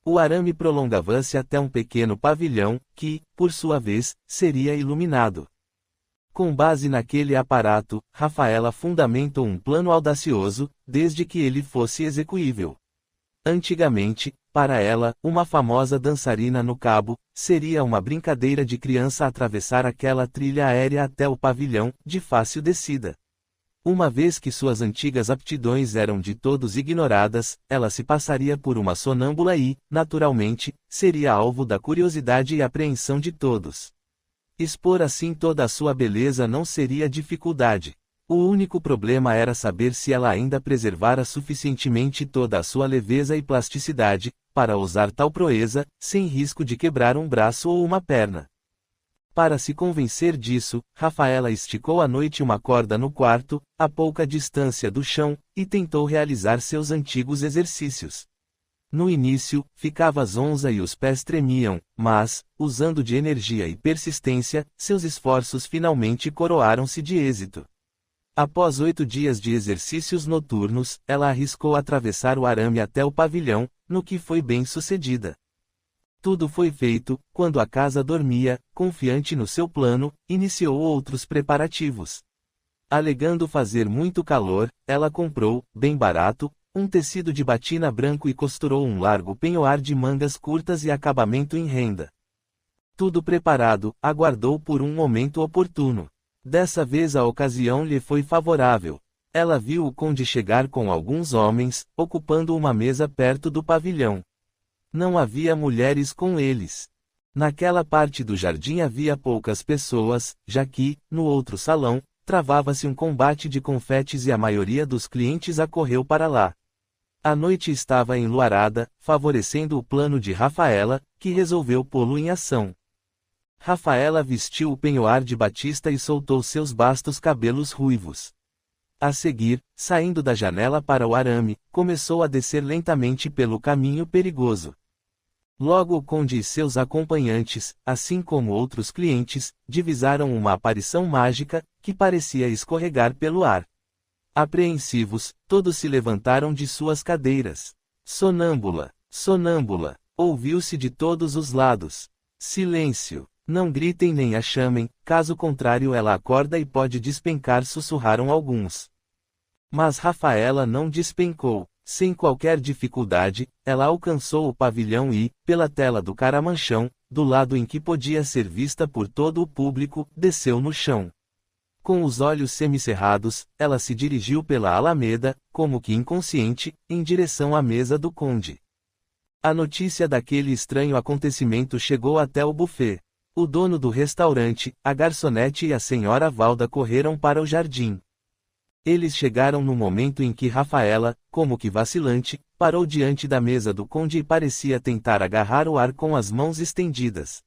O arame prolongava-se até um pequeno pavilhão, que, por sua vez, seria iluminado. Com base naquele aparato, Rafaela fundamentou um plano audacioso, desde que ele fosse execuível. Antigamente, para ela, uma famosa dançarina no cabo, seria uma brincadeira de criança atravessar aquela trilha aérea até o pavilhão, de fácil descida. Uma vez que suas antigas aptidões eram de todos ignoradas, ela se passaria por uma sonâmbula e, naturalmente, seria alvo da curiosidade e apreensão de todos. Expor assim toda a sua beleza não seria dificuldade. O único problema era saber se ela ainda preservara suficientemente toda a sua leveza e plasticidade, para usar tal proeza, sem risco de quebrar um braço ou uma perna. Para se convencer disso, Rafaela esticou à noite uma corda no quarto, a pouca distância do chão, e tentou realizar seus antigos exercícios. No início, ficava zonza e os pés tremiam, mas, usando de energia e persistência, seus esforços finalmente coroaram-se de êxito. Após 8 dias de exercícios noturnos, ela arriscou atravessar o arame até o pavilhão, no que foi bem sucedida. Tudo foi feito, quando a casa dormia, confiante no seu plano, iniciou outros preparativos. Alegando fazer muito calor, ela comprou, bem barato, um tecido de batina branco e costurou um largo penhoar de mangas curtas e acabamento em renda. Tudo preparado, aguardou por um momento oportuno. Dessa vez a ocasião lhe foi favorável. Ela viu o conde chegar com alguns homens, ocupando uma mesa perto do pavilhão. Não havia mulheres com eles. Naquela parte do jardim havia poucas pessoas, já que, no outro salão, travava-se um combate de confetes e a maioria dos clientes acorreu para lá. A noite estava enluarada, favorecendo o plano de Rafaela, que resolveu pô-lo em ação. Rafaela vestiu o penhoar de batista e soltou seus bastos cabelos ruivos. A seguir, saindo da janela para o arame, começou a descer lentamente pelo caminho perigoso. Logo o conde e seus acompanhantes, assim como outros clientes, divisaram uma aparição mágica, que parecia escorregar pelo ar. Apreensivos, todos se levantaram de suas cadeiras. Sonâmbula! Sonâmbula! Ouviu-se de todos os lados. Silêncio! Não gritem nem a chamem, caso contrário ela acorda e pode despencar, sussurraram alguns. Mas Rafaela não despencou. Sem qualquer dificuldade, ela alcançou o pavilhão e, pela tela do caramanchão, do lado em que podia ser vista por todo o público, desceu no chão. Com os olhos semicerrados, ela se dirigiu pela alameda, como que inconsciente, em direção à mesa do conde. A notícia daquele estranho acontecimento chegou até o buffet. O dono do restaurante, a garçonete e a senhora Valda correram para o jardim. Eles chegaram no momento em que Rafaela, como que vacilante, parou diante da mesa do conde e parecia tentar agarrar o ar com as mãos estendidas.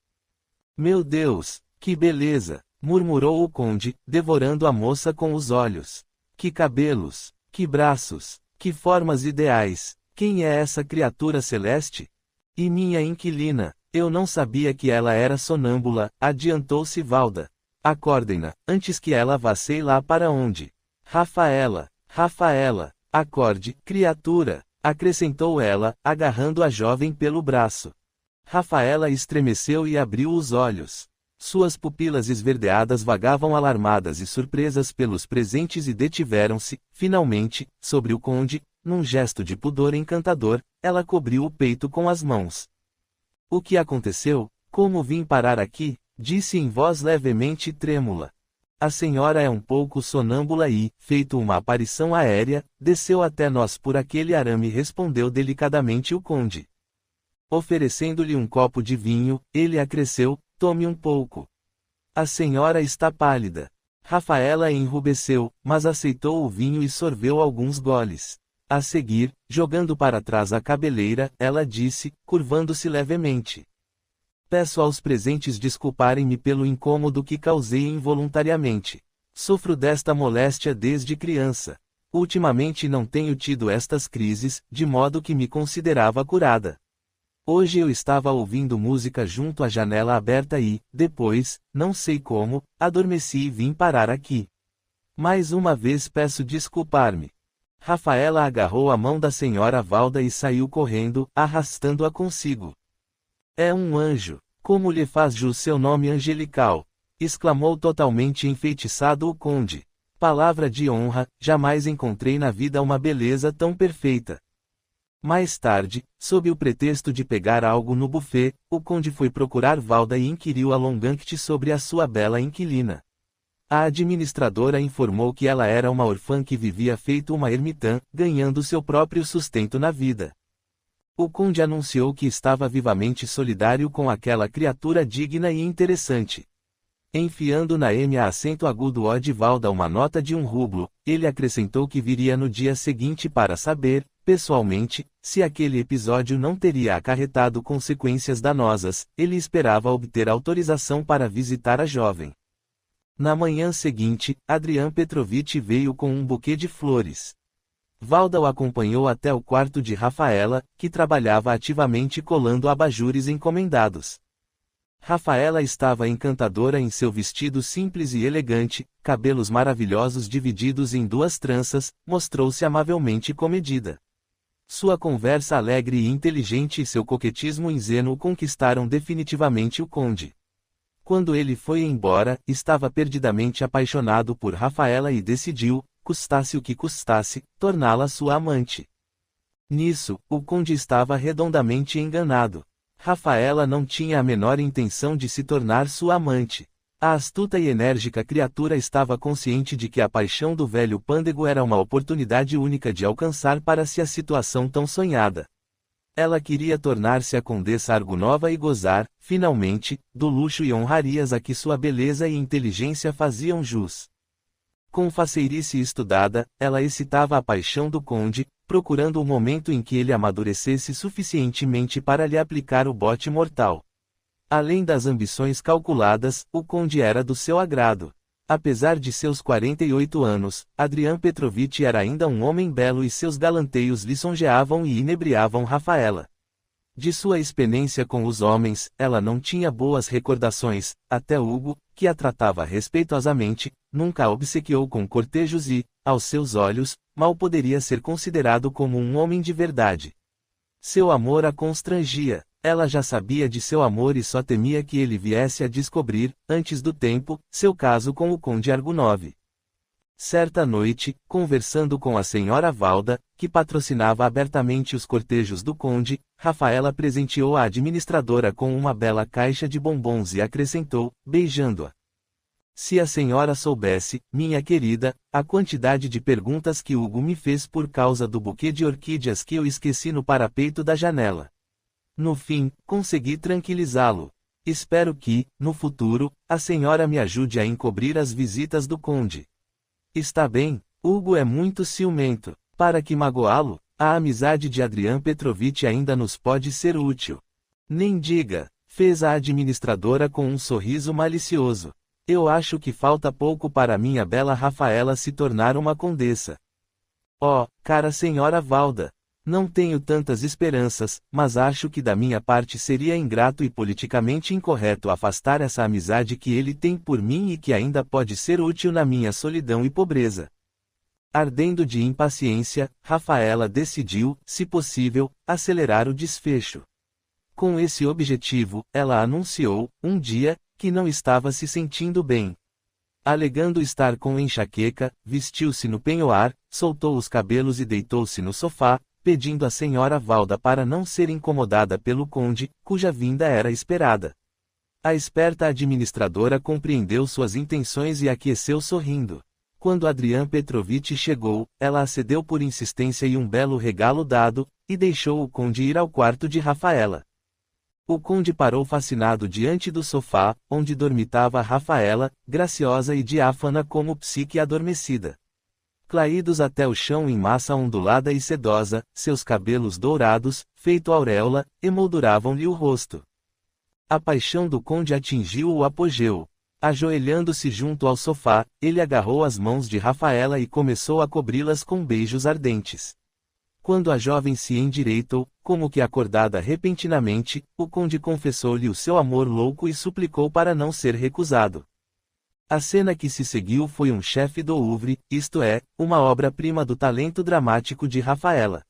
Meu Deus, que beleza! Murmurou o conde, devorando a moça com os olhos. Que cabelos, que braços, que formas ideais! Quem é essa criatura celeste? E minha inquilina, eu não sabia que ela era sonâmbula, adiantou-se Valda. Acordem-na, antes que ela vá sei lá para onde. Rafaela, Rafaela, acorde, criatura, acrescentou ela, agarrando a jovem pelo braço. Rafaela estremeceu e abriu os olhos. Suas pupilas esverdeadas vagavam alarmadas e surpresas pelos presentes e detiveram-se, finalmente, sobre o conde. Num gesto de pudor encantador, ela cobriu o peito com as mãos. O que aconteceu? Como vim parar aqui? Disse em voz levemente trêmula. A senhora é um pouco sonâmbula e, feito uma aparição aérea, desceu até nós por aquele arame, respondeu delicadamente o conde. Oferecendo-lhe um copo de vinho, ele acresceu, tome um pouco. A senhora está pálida. Rafaela enrubesceu, mas aceitou o vinho e sorveu alguns goles. A seguir, jogando para trás a cabeleira, ela disse, curvando-se levemente. Peço aos presentes desculparem-me pelo incômodo que causei involuntariamente. Sofro desta moléstia desde criança. Ultimamente não tenho tido estas crises, de modo que me considerava curada. Hoje eu estava ouvindo música junto à janela aberta e, depois, não sei como, adormeci e vim parar aqui. Mais uma vez peço desculpar-me. Rafaela agarrou a mão da senhora Valda e saiu correndo, arrastando-a consigo. É um anjo. Como lhe faz jus seu nome angelical? Exclamou totalmente enfeitiçado o conde. Palavra de honra, jamais encontrei na vida uma beleza tão perfeita. Mais tarde, sob o pretexto de pegar algo no buffet, o conde foi procurar Valda e inquiriu alongante sobre a sua bela inquilina. A administradora informou que ela era uma órfã que vivia feito uma ermitã, ganhando seu próprio sustento na vida. O conde anunciou que estava vivamente solidário com aquela criatura digna e interessante. Enfiando na M a acento agudo O de Valda uma nota de 1 rublo, ele acrescentou que viria no dia seguinte para saber, pessoalmente, se aquele episódio não teria acarretado consequências danosas. Ele esperava obter autorização para visitar a jovem. Na manhã seguinte, Adrian Petrovich veio com um buquê de flores. Valda o acompanhou até o quarto de Rafaela, que trabalhava ativamente colando abajures encomendados. Rafaela estava encantadora em seu vestido simples e elegante, cabelos maravilhosos divididos em 2 tranças, mostrou-se amavelmente comedida. Sua conversa alegre e inteligente e seu coquetismo ingênuo conquistaram definitivamente o conde. Quando ele foi embora, estava perdidamente apaixonado por Rafaela e decidiu, custasse o que custasse, torná-la sua amante. Nisso, o conde estava redondamente enganado. Rafaela não tinha a menor intenção de se tornar sua amante. A astuta e enérgica criatura estava consciente de que a paixão do velho pândego era uma oportunidade única de alcançar para si a situação tão sonhada. Ela queria tornar-se a Condessa Argunova e gozar, finalmente, do luxo e honrarias a que sua beleza e inteligência faziam jus. Com faceirice estudada, ela excitava a paixão do conde, procurando o momento em que ele amadurecesse suficientemente para lhe aplicar o bote mortal. Além das ambições calculadas, o conde era do seu agrado. Apesar de seus 48 anos, Adrian Petrovich era ainda um homem belo e seus galanteios lisonjeavam e inebriavam Rafaela. De sua experiência com os homens, ela não tinha boas recordações, até Hugo, que a tratava respeitosamente, nunca a obsequiou com cortejos e, aos seus olhos, mal poderia ser considerado como um homem de verdade. Seu amor a constrangia. Ela já sabia de seu amor e só temia que ele viesse a descobrir, antes do tempo, seu caso com o conde Argunov. Certa noite, conversando com a senhora Valda, que patrocinava abertamente os cortejos do conde, Rafaela presenteou a administradora com uma bela caixa de bombons e acrescentou, beijando-a: "Se a senhora soubesse, minha querida, a quantidade de perguntas que Hugo me fez por causa do buquê de orquídeas que eu esqueci no parapeito da janela. No fim, consegui tranquilizá-lo. Espero que, no futuro, a senhora me ajude a encobrir as visitas do conde. Está bem, Hugo é muito ciumento. Para que magoá-lo? A amizade de Adrian Petrovich ainda nos pode ser útil." "Nem diga", fez a administradora com um sorriso malicioso. "Eu acho que falta pouco para minha bela Rafaela se tornar uma condessa." "Oh, cara senhora Valda, não tenho tantas esperanças, mas acho que da minha parte seria ingrato e politicamente incorreto afastar essa amizade que ele tem por mim e que ainda pode ser útil na minha solidão e pobreza." Ardendo de impaciência, Rafaela decidiu, se possível, acelerar o desfecho. Com esse objetivo, ela anunciou, um dia, que não estava se sentindo bem. Alegando estar com enxaqueca, vestiu-se no penhoar, soltou os cabelos e deitou-se no sofá, pedindo à senhora Valda para não ser incomodada pelo conde, cuja vinda era esperada. A esperta administradora compreendeu suas intenções e aqueceu sorrindo. Quando Adrian Petrovich chegou, ela acedeu por insistência e um belo regalo dado, e deixou o conde ir ao quarto de Rafaela. O conde parou fascinado diante do sofá, onde dormitava Rafaela, graciosa e diáfana como psique adormecida. Claídos até o chão em massa ondulada e sedosa, seus cabelos dourados, feito auréola, emolduravam-lhe o rosto. A paixão do conde atingiu o apogeu. Ajoelhando-se junto ao sofá, ele agarrou as mãos de Rafaela e começou a cobri-las com beijos ardentes. Quando a jovem se endireitou, como que acordada repentinamente, o conde confessou-lhe o seu amor louco e suplicou para não ser recusado. A cena que se seguiu foi um chef d'oeuvre, isto é, uma obra-prima do talento dramático de Rafaela.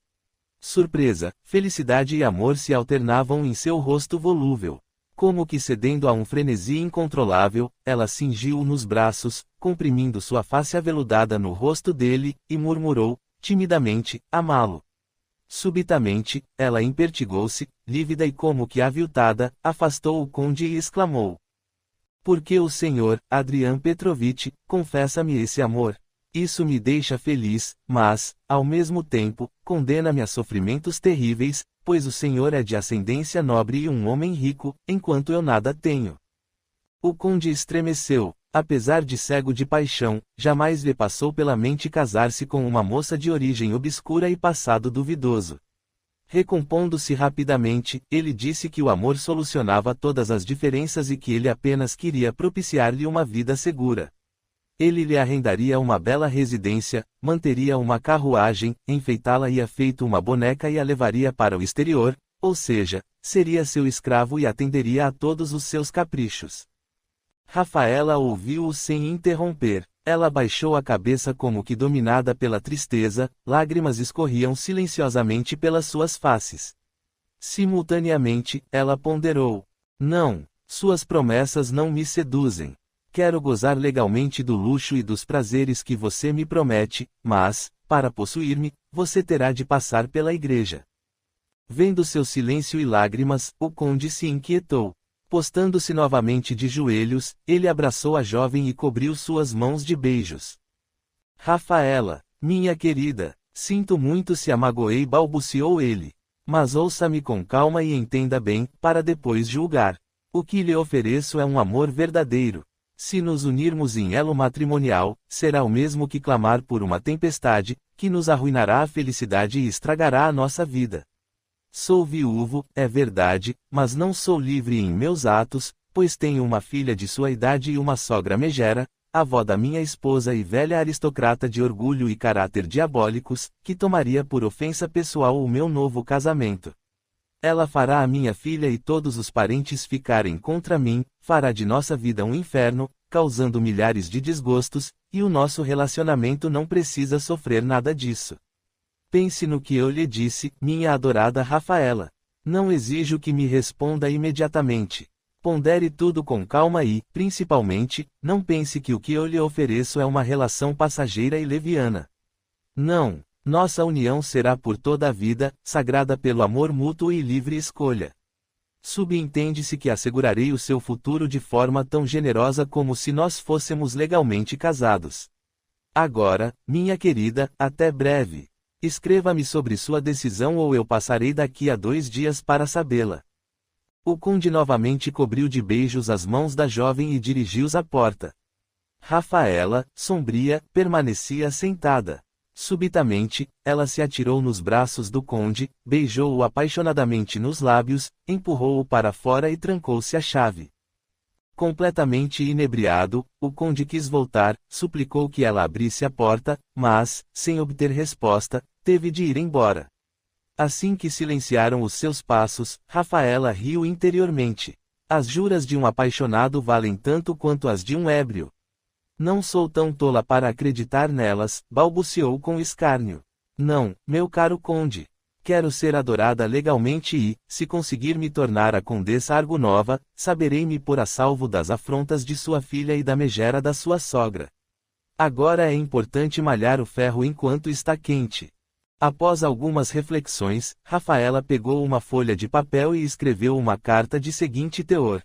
Surpresa, felicidade e amor se alternavam em seu rosto volúvel. Como que cedendo a um frenesi incontrolável, ela cingiu-o nos braços, comprimindo sua face aveludada no rosto dele, e murmurou, timidamente, amá-lo. Subitamente, ela impertigou-se, lívida e como que aviltada, afastou o conde e exclamou: "Porque o senhor, Adrian Petrovich, confessa-me esse amor? Isso me deixa feliz, mas, ao mesmo tempo, condena-me a sofrimentos terríveis, pois o senhor é de ascendência nobre e um homem rico, enquanto eu nada tenho." O conde estremeceu. Apesar de cego de paixão, jamais lhe passou pela mente casar-se com uma moça de origem obscura e passado duvidoso. Recompondo-se rapidamente, ele disse que o amor solucionava todas as diferenças e que ele apenas queria propiciar-lhe uma vida segura. Ele lhe arrendaria uma bela residência, manteria uma carruagem, enfeitá-la-ia feito uma boneca e a levaria para o exterior, ou seja, seria seu escravo e atenderia a todos os seus caprichos. Rafaela ouviu-o sem interromper. Ela baixou a cabeça como que dominada pela tristeza, lágrimas escorriam silenciosamente pelas suas faces. Simultaneamente, ela ponderou: "Não, suas promessas não me seduzem. Quero gozar legalmente do luxo e dos prazeres que você me promete, mas, para possuir-me, você terá de passar pela igreja." Vendo seu silêncio e lágrimas, o conde se inquietou. Postando-se novamente de joelhos, ele abraçou a jovem e cobriu suas mãos de beijos. "Rafaela, minha querida, sinto muito se a magoei", balbuciou ele. Mas ouça-me com calma e entenda bem, para depois julgar. O que lhe ofereço é um amor verdadeiro. Se nos unirmos em elo matrimonial, será o mesmo que clamar por uma tempestade, que nos arruinará a felicidade e estragará a nossa vida. Sou viúvo, é verdade, mas não sou livre em meus atos, pois tenho uma filha de sua idade e uma sogra megera, avó da minha esposa e velha aristocrata de orgulho e caráter diabólicos, que tomaria por ofensa pessoal o meu novo casamento. Ela fará a minha filha e todos os parentes ficarem contra mim, fará de nossa vida um inferno, causando milhares de desgostos, e o nosso relacionamento não precisa sofrer nada disso. Pense no que eu lhe disse, minha adorada Rafaela. Não exijo que me responda imediatamente. Pondere tudo com calma e, principalmente, não pense que o que eu lhe ofereço é uma relação passageira e leviana. Não. Nossa união será por toda a vida, sagrada pelo amor mútuo e livre escolha. Subentende-se que assegurarei o seu futuro de forma tão generosa como se nós fôssemos legalmente casados. Agora, minha querida, até breve. Escreva-me sobre sua decisão ou eu passarei daqui a 2 dias para sabê-la. O conde novamente cobriu de beijos as mãos da jovem e dirigiu-os à porta. Rafaela, sombria, permanecia sentada. Subitamente, ela se atirou nos braços do conde, beijou-o apaixonadamente nos lábios, empurrou-o para fora e trancou-se a chave. Completamente inebriado, o conde quis voltar, suplicou que ela abrisse a porta, mas, sem obter resposta, teve de ir embora. Assim que silenciaram os seus passos, Rafaela riu interiormente. As juras de um apaixonado valem tanto quanto as de um ébrio. Não sou tão tola para acreditar nelas, balbuciou com escárnio. Não, meu caro conde. Quero ser adorada legalmente e, se conseguir me tornar a Condessa Argunova, saberei me pôr a salvo das afrontas de sua filha e da megera da sua sogra. Agora é importante malhar o ferro enquanto está quente. Após algumas reflexões, Rafaela pegou uma folha de papel e escreveu uma carta de seguinte teor.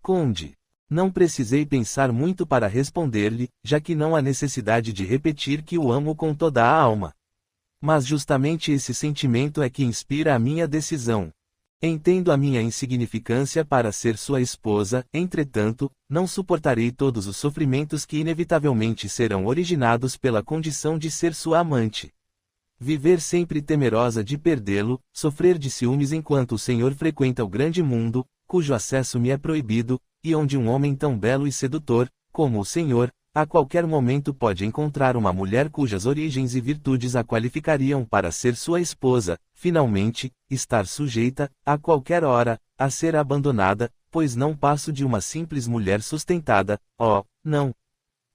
Conde. Não precisei pensar muito para responder-lhe, já que não há necessidade de repetir que o amo com toda a alma. Mas justamente esse sentimento é que inspira a minha decisão. Entendo a minha insignificância para ser sua esposa, entretanto, não suportarei todos os sofrimentos que inevitavelmente serão originados pela condição de ser sua amante. Viver sempre temerosa de perdê-lo, sofrer de ciúmes enquanto o senhor frequenta o grande mundo, cujo acesso me é proibido, e onde um homem tão belo e sedutor, como o senhor, a qualquer momento pode encontrar uma mulher cujas origens e virtudes a qualificariam para ser sua esposa, finalmente, estar sujeita, a qualquer hora, a ser abandonada, pois não passo de uma simples mulher sustentada, oh, não.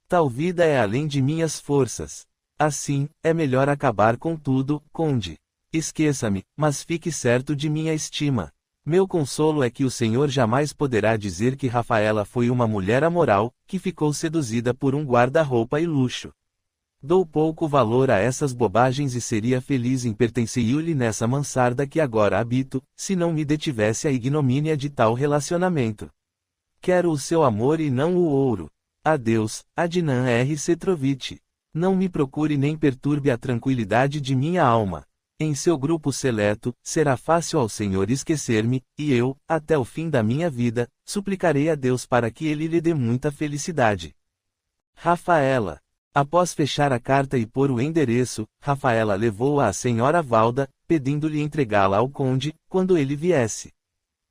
Tal vida é além de minhas forças. Assim, é melhor acabar com tudo, conde. Esqueça-me, mas fique certo de minha estima. Meu consolo é que o senhor jamais poderá dizer que Rafaela foi uma mulher amoral, que ficou seduzida por um guarda-roupa e luxo. Dou pouco valor a essas bobagens e seria feliz em pertencer-lhe nessa mansarda que agora habito, se não me detivesse a ignomínia de tal relacionamento. Quero o seu amor e não o ouro. Adeus, Adnan R. Setrovich. Não me procure nem perturbe a tranquilidade de minha alma. Em seu grupo seleto, será fácil ao Senhor esquecer-me, e eu, até o fim da minha vida, suplicarei a Deus para que Ele lhe dê muita felicidade. Rafaela. Após fechar a carta e pôr o endereço, Rafaela levou-a à senhora Valda, pedindo-lhe entregá-la ao conde, quando ele viesse.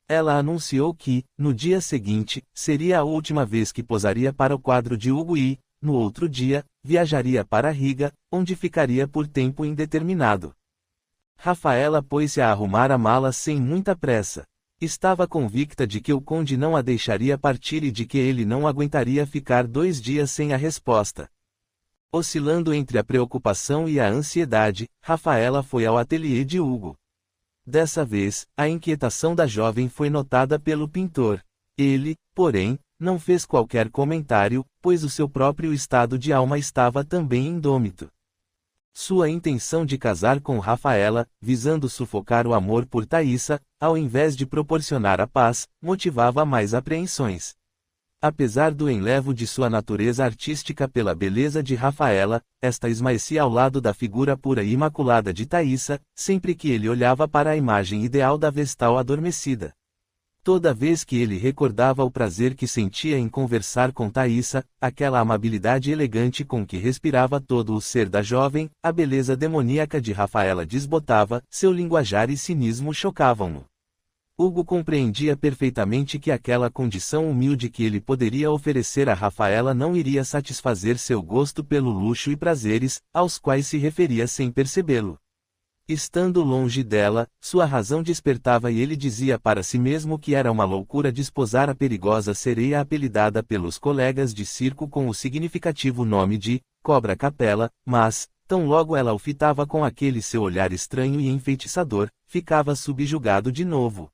Ela anunciou que, no dia seguinte, seria a última vez que posaria para o quadro de Hugo e, no outro dia, viajaria para Riga, onde ficaria por tempo indeterminado. Rafaela pôs-se a arrumar a mala sem muita pressa. Estava convicta de que o conde não a deixaria partir e de que ele não aguentaria ficar 2 dias sem a resposta. Oscilando entre a preocupação e a ansiedade, Rafaela foi ao ateliê de Hugo. Dessa vez, a inquietação da jovem foi notada pelo pintor. Ele, porém, não fez qualquer comentário, pois o seu próprio estado de alma estava também indômito. Sua intenção de casar com Rafaela, visando sufocar o amor por Thaísa, ao invés de proporcionar a paz, motivava mais apreensões. Apesar do enlevo de sua natureza artística pela beleza de Rafaela, esta esmaecia ao lado da figura pura e imaculada de Thaísa, sempre que ele olhava para a imagem ideal da Vestal adormecida. Toda vez que ele recordava o prazer que sentia em conversar com Thaísa, aquela amabilidade elegante com que respirava todo o ser da jovem, a beleza demoníaca de Rafaela desbotava, seu linguajar e cinismo chocavam-no. Hugo compreendia perfeitamente que aquela condição humilde que ele poderia oferecer a Rafaela não iria satisfazer seu gosto pelo luxo e prazeres, aos quais se referia sem percebê-lo. Estando longe dela, sua razão despertava e ele dizia para si mesmo que era uma loucura desposar a perigosa sereia apelidada pelos colegas de circo com o significativo nome de Cobra Capela, mas, tão logo ela o fitava com aquele seu olhar estranho e enfeitiçador, ficava subjugado de novo.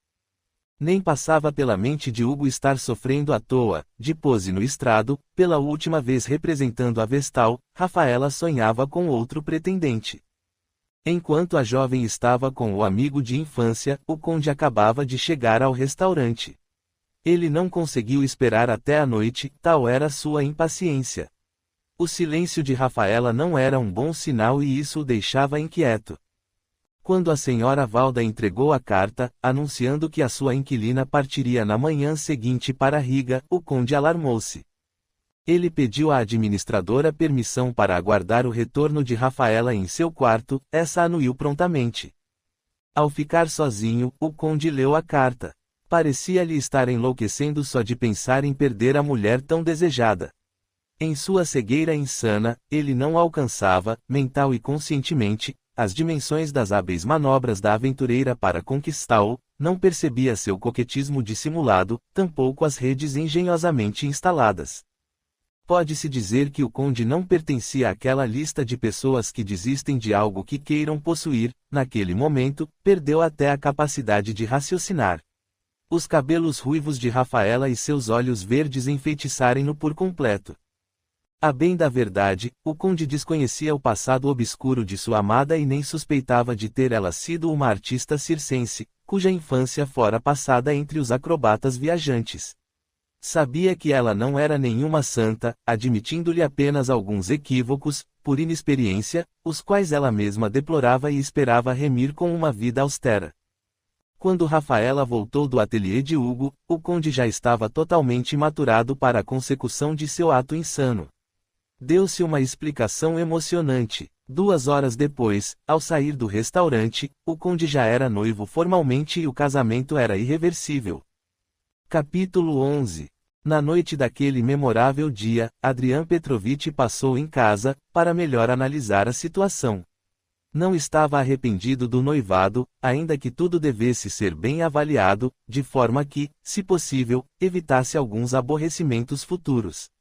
Nem passava pela mente de Hugo estar sofrendo à toa, de pose no estrado, pela última vez representando a Vestal, Rafaela sonhava com outro pretendente. Enquanto a jovem estava com o amigo de infância, o conde acabava de chegar ao restaurante. Ele não conseguiu esperar até a noite, tal era sua impaciência. O silêncio de Rafaela não era um bom sinal e isso o deixava inquieto. Quando a senhora Valda entregou a carta, anunciando que a sua inquilina partiria na manhã seguinte para Riga, o conde alarmou-se. Ele pediu à administradora permissão para aguardar o retorno de Rafaela em seu quarto, essa anuiu prontamente. Ao ficar sozinho, o conde leu a carta. Parecia-lhe estar enlouquecendo só de pensar em perder a mulher tão desejada. Em sua cegueira insana, ele não alcançava, mental e conscientemente, as dimensões das hábeis manobras da aventureira para conquistá-lo, não percebia seu coquetismo dissimulado, tampouco as redes engenhosamente instaladas. Pode-se dizer que o conde não pertencia àquela lista de pessoas que desistem de algo que queiram possuir, naquele momento, perdeu até a capacidade de raciocinar. Os cabelos ruivos de Rafaela e seus olhos verdes enfeitiçarem-no por completo. A bem da verdade, o conde desconhecia o passado obscuro de sua amada e nem suspeitava de ter ela sido uma artista circense, cuja infância fora passada entre os acrobatas viajantes. Sabia que ela não era nenhuma santa, admitindo-lhe apenas alguns equívocos, por inexperiência, os quais ela mesma deplorava e esperava remir com uma vida austera. Quando Rafaela voltou do ateliê de Hugo, o conde já estava totalmente maturado para a consecução de seu ato insano. Deu-se uma explicação emocionante. 2 horas depois, ao sair do restaurante, o conde já era noivo formalmente e o casamento era irreversível. Capítulo 11. Na noite daquele memorável dia, Adrian Petrovich passou em casa, para melhor analisar a situação. Não estava arrependido do noivado, ainda que tudo devesse ser bem avaliado, de forma que, se possível, evitasse alguns aborrecimentos futuros.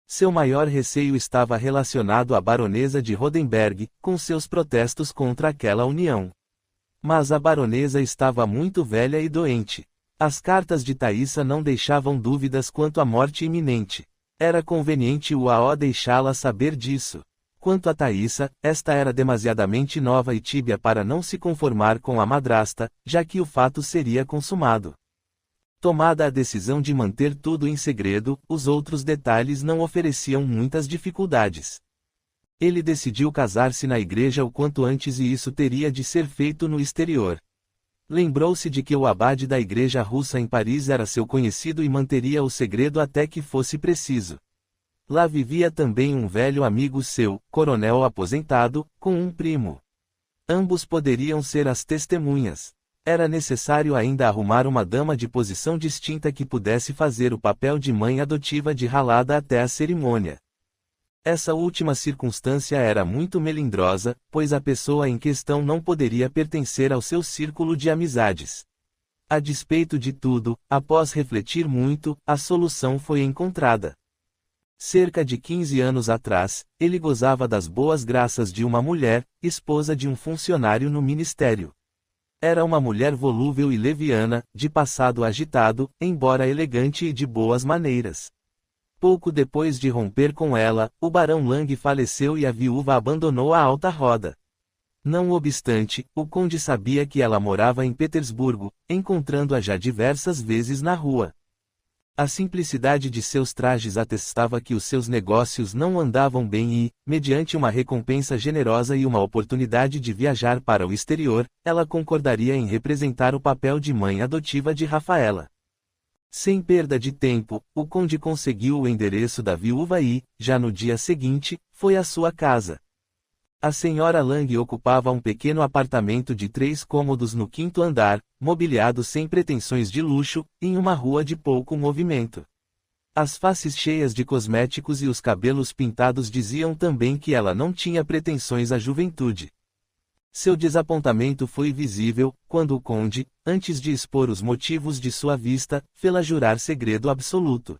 Seu maior receio estava relacionado à baronesa de Rodenberg, com seus protestos contra aquela união. Mas a baronesa estava muito velha e doente. As cartas de Thaísa não deixavam dúvidas quanto à morte iminente. Era conveniente o deixá-la saber disso. Quanto a Thaísa, esta era demasiadamente nova e tíbia para não se conformar com a madrasta, já que o fato seria consumado. Tomada a decisão de manter tudo em segredo, os outros detalhes não ofereciam muitas dificuldades. Ele decidiu casar-se na igreja o quanto antes e isso teria de ser feito no exterior. Lembrou-se de que o abade da igreja russa em Paris era seu conhecido e manteria o segredo até que fosse preciso. Lá vivia também um velho amigo seu, coronel aposentado, com um primo. Ambos poderiam ser as testemunhas. Era necessário ainda arrumar uma dama de posição distinta que pudesse fazer o papel de mãe adotiva de Ralada até a cerimônia. Essa última circunstância era muito melindrosa, pois a pessoa em questão não poderia pertencer ao seu círculo de amizades. A despeito de tudo, após refletir muito, a solução foi encontrada. Cerca de 15 anos atrás, ele gozava das boas graças de uma mulher, esposa de um funcionário no ministério. Era uma mulher volúvel e leviana, de passado agitado, embora elegante e de boas maneiras. Pouco depois de romper com ela, o barão Lang faleceu e a viúva abandonou a alta roda. Não obstante, o conde sabia que ela morava em Petersburgo, encontrando-a já diversas vezes na rua. A simplicidade de seus trajes atestava que os seus negócios não andavam bem e, mediante uma recompensa generosa e uma oportunidade de viajar para o exterior, ela concordaria em representar o papel de mãe adotiva de Rafaela. Sem perda de tempo, o conde conseguiu o endereço da viúva e, já no dia seguinte, foi à sua casa. A senhora Lang ocupava um pequeno apartamento de 3 cômodos no 5º andar, mobiliado sem pretensões de luxo, em uma rua de pouco movimento. As faces cheias de cosméticos e os cabelos pintados diziam também que ela não tinha pretensões à juventude. Seu desapontamento foi visível, quando o conde, antes de expor os motivos de sua vista, fê-la jurar segredo absoluto.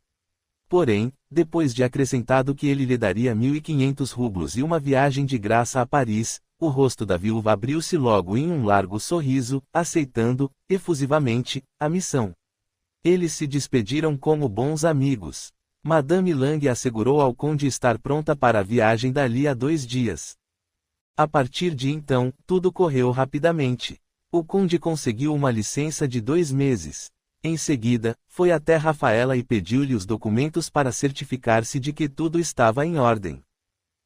Porém, depois de acrescentado que ele lhe daria 1.500 rublos e uma viagem de graça a Paris, o rosto da viúva abriu-se logo em um largo sorriso, aceitando, efusivamente, a missão. Eles se despediram como bons amigos. Madame Lang assegurou ao conde estar pronta para a viagem dali a 2 dias. A partir de então, tudo correu rapidamente. O conde conseguiu uma licença de 2 meses. Em seguida, foi até Rafaela e pediu-lhe os documentos para certificar-se de que tudo estava em ordem.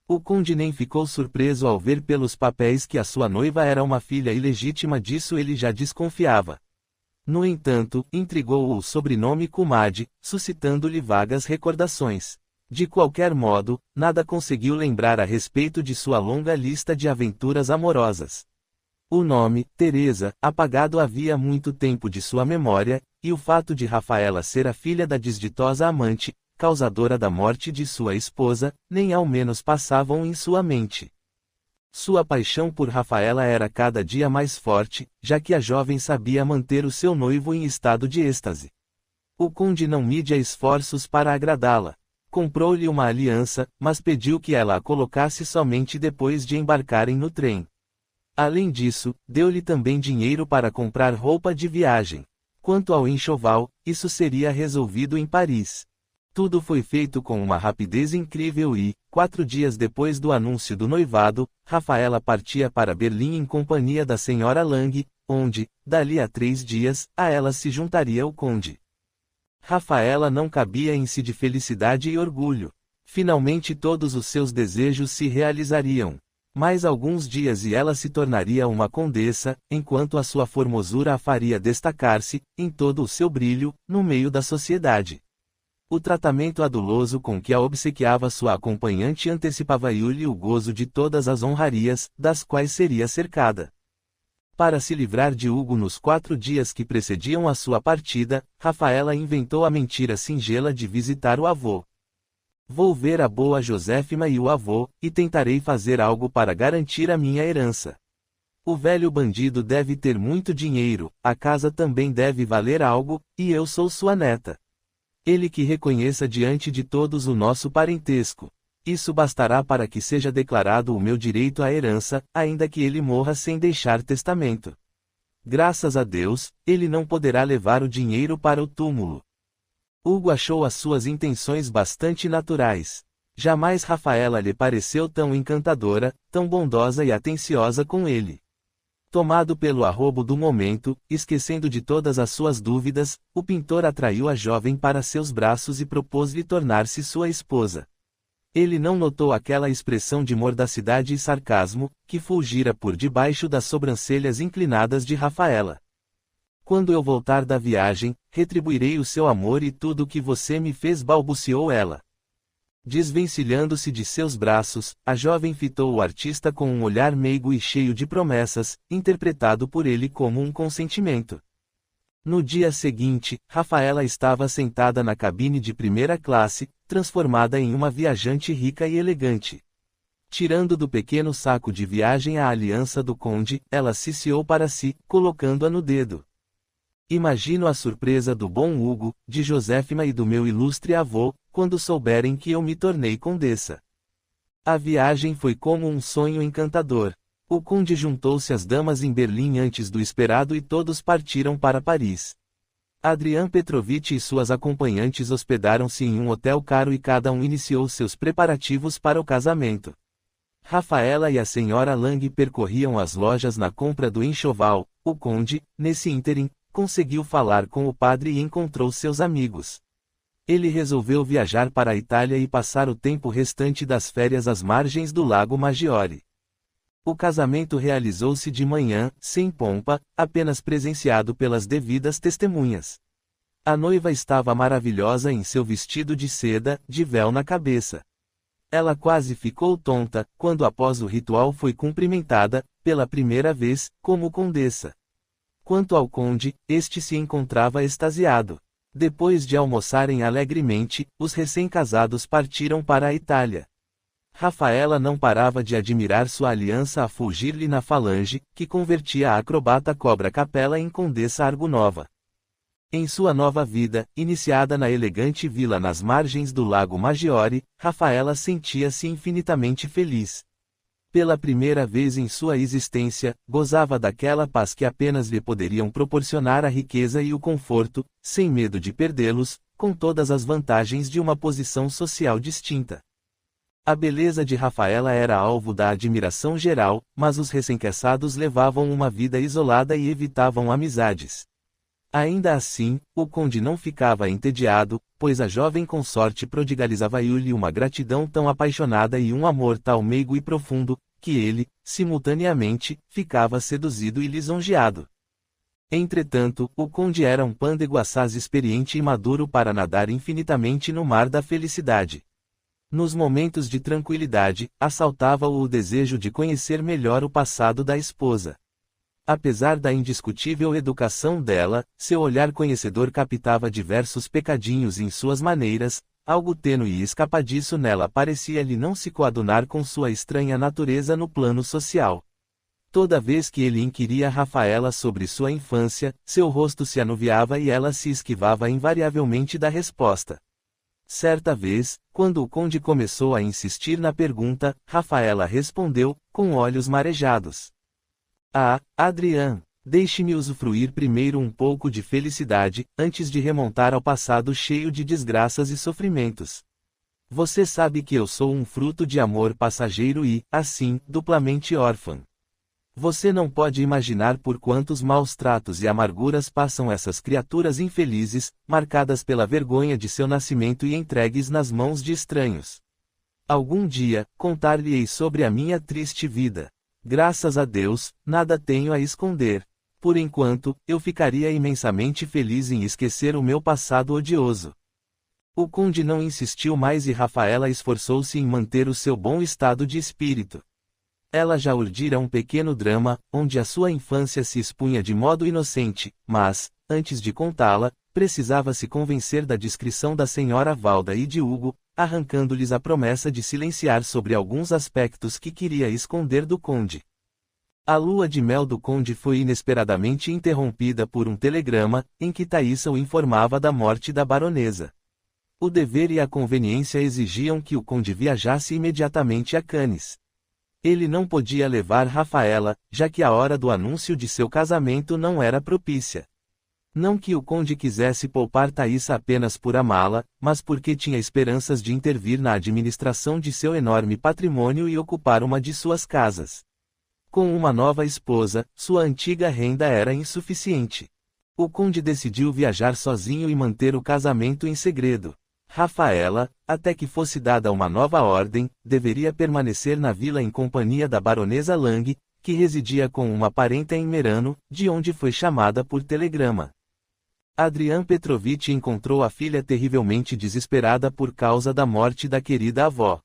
O conde nem ficou surpreso ao ver pelos papéis que a sua noiva era uma filha ilegítima, disso ele já desconfiava. No entanto, intrigou-o o sobrenome Kumad, suscitando-lhe vagas recordações. De qualquer modo, nada conseguiu lembrar a respeito de sua longa lista de aventuras amorosas. O nome, Teresa, apagado havia muito tempo de sua memória, e o fato de Rafaela ser a filha da desditosa amante, causadora da morte de sua esposa, nem ao menos passavam em sua mente. Sua paixão por Rafaela era cada dia mais forte, já que a jovem sabia manter o seu noivo em estado de êxtase. O conde não media esforços para agradá-la. Comprou-lhe uma aliança, mas pediu que ela a colocasse somente depois de embarcarem no trem. Além disso, deu-lhe também dinheiro para comprar roupa de viagem. Quanto ao enxoval, isso seria resolvido em Paris. Tudo foi feito com uma rapidez incrível e, 4 dias depois do anúncio do noivado, Rafaela partia para Berlim em companhia da senhora Lang, onde, dali a 3 dias, a ela se juntaria o conde. Rafaela não cabia em si de felicidade e orgulho. Finalmente todos os seus desejos se realizariam. Mais alguns dias e ela se tornaria uma condessa, enquanto a sua formosura a faria destacar-se, em todo o seu brilho, no meio da sociedade. O tratamento aduloso com que a obsequiava sua acompanhante antecipava-lhe o gozo de todas as honrarias, das quais seria cercada. Para se livrar de Hugo nos 4 dias que precediam a sua partida, Rafaela inventou a mentira singela de visitar o avô. Vou ver a boa Josefina e o avô, e tentarei fazer algo para garantir a minha herança. O velho bandido deve ter muito dinheiro, a casa também deve valer algo, e eu sou sua neta. Ele que reconheça diante de todos o nosso parentesco. Isso bastará para que seja declarado o meu direito à herança, ainda que ele morra sem deixar testamento. Graças a Deus, ele não poderá levar o dinheiro para o túmulo. Hugo achou as suas intenções bastante naturais. Jamais Rafaela lhe pareceu tão encantadora, tão bondosa e atenciosa com ele. Tomado pelo arrobo do momento, esquecendo de todas as suas dúvidas, o pintor atraiu a jovem para seus braços e propôs-lhe tornar-se sua esposa. Ele não notou aquela expressão de mordacidade e sarcasmo, que fulgira por debaixo das sobrancelhas inclinadas de Rafaela. Quando eu voltar da viagem, retribuirei o seu amor e tudo o que você me fez, balbuciou ela. Desvencilhando-se de seus braços, a jovem fitou o artista com um olhar meigo e cheio de promessas, interpretado por ele como um consentimento. No dia seguinte, Rafaela estava sentada na cabine de primeira classe, transformada em uma viajante rica e elegante. Tirando do pequeno saco de viagem a aliança do conde, ela ciciou para si, colocando-a no dedo. Imagino a surpresa do bom Hugo, de Josefina e do meu ilustre avô, quando souberem que eu me tornei condessa. A viagem foi como um sonho encantador. O conde juntou-se às damas em Berlim antes do esperado e todos partiram para Paris. Adrian Petrovich e suas acompanhantes hospedaram-se em um hotel caro e cada um iniciou seus preparativos para o casamento. Rafaela e a senhora Lang percorriam as lojas na compra do enxoval. O conde, nesse ínterim, conseguiu falar com o padre e encontrou seus amigos. Ele resolveu viajar para a Itália e passar o tempo restante das férias às margens do Lago Maggiore. O casamento realizou-se de manhã, sem pompa, apenas presenciado pelas devidas testemunhas. A noiva estava maravilhosa em seu vestido de seda, de véu na cabeça. Ela quase ficou tonta, quando após o ritual foi cumprimentada, pela primeira vez, como condessa. Quanto ao conde, este se encontrava extasiado. Depois de almoçarem alegremente, os recém-casados partiram para a Itália. Rafaela não parava de admirar sua aliança a fulgir-lhe na falange, que convertia a acrobata Cobra Capella em Condessa Argunova. Em sua nova vida, iniciada na elegante vila nas margens do Lago Maggiore, Rafaela sentia-se infinitamente feliz. Pela primeira vez em sua existência, gozava daquela paz que apenas lhe poderiam proporcionar a riqueza e o conforto, sem medo de perdê-los, com todas as vantagens de uma posição social distinta. A beleza de Rafaela era alvo da admiração geral, mas os recém-casados levavam uma vida isolada e evitavam amizades. Ainda assim, o conde não ficava entediado, pois a jovem consorte prodigalizava-lhe uma gratidão tão apaixonada e um amor tão meigo e profundo, que ele, simultaneamente, ficava seduzido e lisonjeado. Entretanto, o conde era um pândego assaz experiente e maduro para nadar infinitamente no mar da felicidade. Nos momentos de tranquilidade, assaltava-o o desejo de conhecer melhor o passado da esposa. Apesar da indiscutível educação dela, seu olhar conhecedor captava diversos pecadinhos em suas maneiras, algo tênue e escapadiço nela parecia-lhe não se coadunar com sua estranha natureza no plano social. Toda vez que ele inquiria Rafaela sobre sua infância, seu rosto se anuviava e ela se esquivava invariavelmente da resposta. Certa vez, quando o conde começou a insistir na pergunta, Rafaela respondeu, com olhos marejados. Ah, Adrian, deixe-me usufruir primeiro um pouco de felicidade, antes de remontar ao passado cheio de desgraças e sofrimentos. Você sabe que eu sou um fruto de amor passageiro e, assim, duplamente órfã. Você não pode imaginar por quantos maus tratos e amarguras passam essas criaturas infelizes, marcadas pela vergonha de seu nascimento e entregues nas mãos de estranhos. Algum dia, contar-lhe-ei sobre a minha triste vida. Graças a Deus, nada tenho a esconder. Por enquanto, eu ficaria imensamente feliz em esquecer o meu passado odioso. O conde não insistiu mais e Rafaela esforçou-se em manter o seu bom estado de espírito. Ela já urdira um pequeno drama, onde a sua infância se expunha de modo inocente, mas, antes de contá-la, precisava se convencer da discrição da senhora Valda e de Hugo, arrancando-lhes a promessa de silenciar sobre alguns aspectos que queria esconder do conde. A lua de mel do conde foi inesperadamente interrompida por um telegrama, em que Thaísa o informava da morte da baronesa. O dever e a conveniência exigiam que o conde viajasse imediatamente a Cannes. Ele não podia levar Rafaela, já que a hora do anúncio de seu casamento não era propícia. Não que o conde quisesse poupar Thaísa apenas por amá-la, mas porque tinha esperanças de intervir na administração de seu enorme patrimônio e ocupar uma de suas casas. Com uma nova esposa, sua antiga renda era insuficiente. O conde decidiu viajar sozinho e manter o casamento em segredo. Rafaela, até que fosse dada uma nova ordem, deveria permanecer na vila em companhia da baronesa Lang, que residia com uma parenta em Merano, de onde foi chamada por telegrama. Adrian Petrovich encontrou a filha terrivelmente desesperada por causa da morte da querida avó.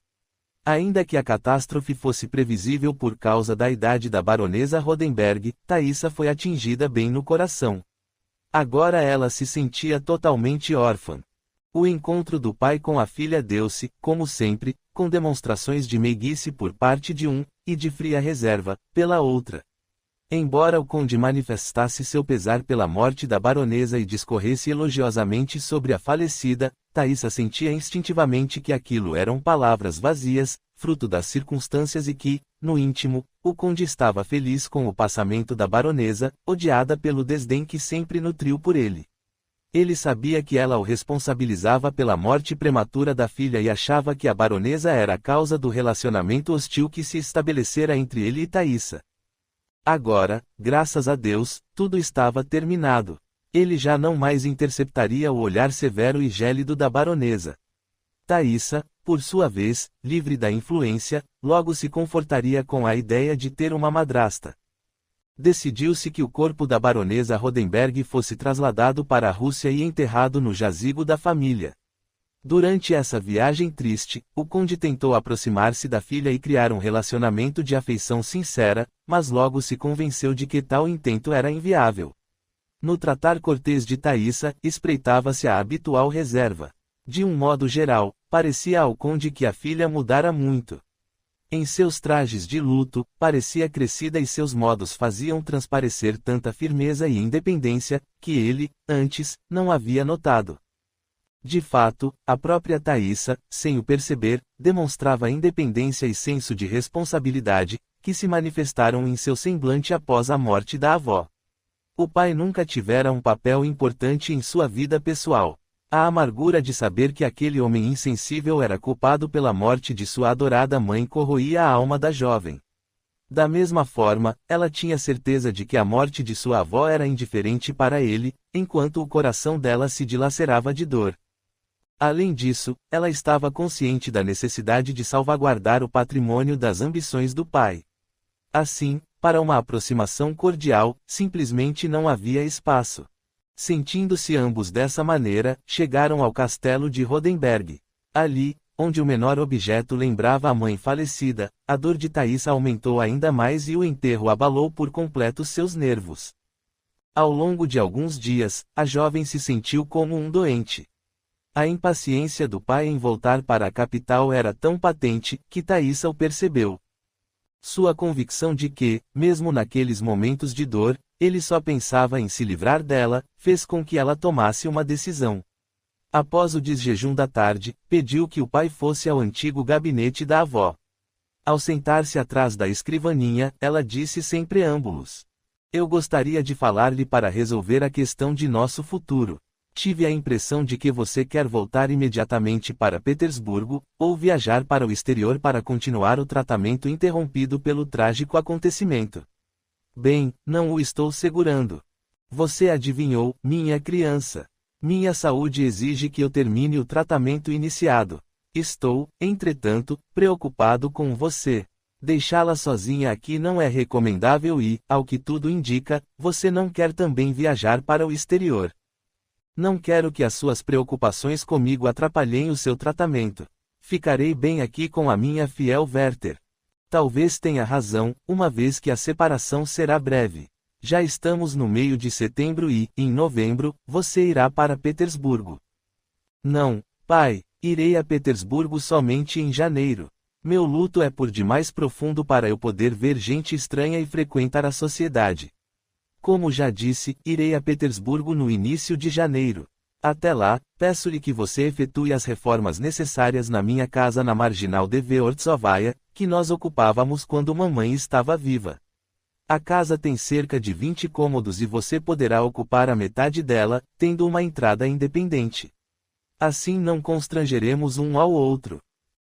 Ainda que a catástrofe fosse previsível por causa da idade da baronesa Rodenberg, Thaísa foi atingida bem no coração. Agora ela se sentia totalmente órfã. O encontro do pai com a filha deu-se, como sempre, com demonstrações de meiguice por parte de um, e de fria reserva, pela outra. Embora o conde manifestasse seu pesar pela morte da baronesa e discorresse elogiosamente sobre a falecida, Thaísa sentia instintivamente que aquilo eram palavras vazias, fruto das circunstâncias e que, no íntimo, o conde estava feliz com o passamento da baronesa, odiada pelo desdém que sempre nutriu por ele. Ele sabia que ela o responsabilizava pela morte prematura da filha e achava que a baronesa era a causa do relacionamento hostil que se estabelecera entre ele e Thaísa. Agora, graças a Deus, tudo estava terminado. Ele já não mais interceptaria o olhar severo e gélido da baronesa. Thaisa, por sua vez, livre da influência, logo se confortaria com a ideia de ter uma madrasta. Decidiu-se que o corpo da baronesa Rodenberg fosse trasladado para a Rússia e enterrado no jazigo da família. Durante essa viagem triste, o conde tentou aproximar-se da filha e criar um relacionamento de afeição sincera, mas logo se convenceu de que tal intento era inviável. No tratar cortês de Thaisa, espreitava-se a habitual reserva. De um modo geral, parecia ao conde que a filha mudara muito. Em seus trajes de luto, parecia crescida e seus modos faziam transparecer tanta firmeza e independência, que ele, antes, não havia notado. De fato, a própria Thaisa, sem o perceber, demonstrava independência e senso de responsabilidade, que se manifestaram em seu semblante após a morte da avó. O pai nunca tivera um papel importante em sua vida pessoal. A amargura de saber que aquele homem insensível era culpado pela morte de sua adorada mãe corroía a alma da jovem. Da mesma forma, ela tinha certeza de que a morte de sua avó era indiferente para ele, enquanto o coração dela se dilacerava de dor. Além disso, ela estava consciente da necessidade de salvaguardar o patrimônio das ambições do pai. Assim, para uma aproximação cordial, simplesmente não havia espaço. Sentindo-se ambos dessa maneira, chegaram ao castelo de Rodenberg. Ali, onde o menor objeto lembrava a mãe falecida, a dor de Thaisa aumentou ainda mais e o enterro abalou por completo seus nervos. Ao longo de alguns dias, a jovem se sentiu como um doente. A impaciência do pai em voltar para a capital era tão patente, que Thaisa o percebeu. Sua convicção de que, mesmo naqueles momentos de dor, ele só pensava em se livrar dela, fez com que ela tomasse uma decisão. Após o desjejum da tarde, pediu que o pai fosse ao antigo gabinete da avó. Ao sentar-se atrás da escrivaninha, ela disse sem preâmbulos: "Eu gostaria de falar-lhe para resolver a questão de nosso futuro. Tive a impressão de que você quer voltar imediatamente para Petersburgo, ou viajar para o exterior para continuar o tratamento interrompido pelo trágico acontecimento." "Bem, não o estou segurando. Você adivinhou, minha criança. Minha saúde exige que eu termine o tratamento iniciado. Estou, entretanto, preocupado com você. Deixá-la sozinha aqui não é recomendável e, ao que tudo indica, você não quer também viajar para o exterior. Não quero que as suas preocupações comigo atrapalhem o seu tratamento. Ficarei bem aqui com a minha fiel Werther. Talvez tenha razão, uma vez que a separação será breve. Já estamos no meio de setembro e, em novembro, você irá para Petersburgo." "Não, pai, irei a Petersburgo somente em janeiro. Meu luto é por demais profundo para eu poder ver gente estranha e frequentar a sociedade. Como já disse, irei a Petersburgo no início de janeiro. Até lá, peço-lhe que você efetue as reformas necessárias na minha casa na marginal de Dvortsovaya, que nós ocupávamos quando mamãe estava viva. A casa tem cerca de 20 cômodos e você poderá ocupar a metade dela, tendo uma entrada independente. Assim não constrangeremos um ao outro."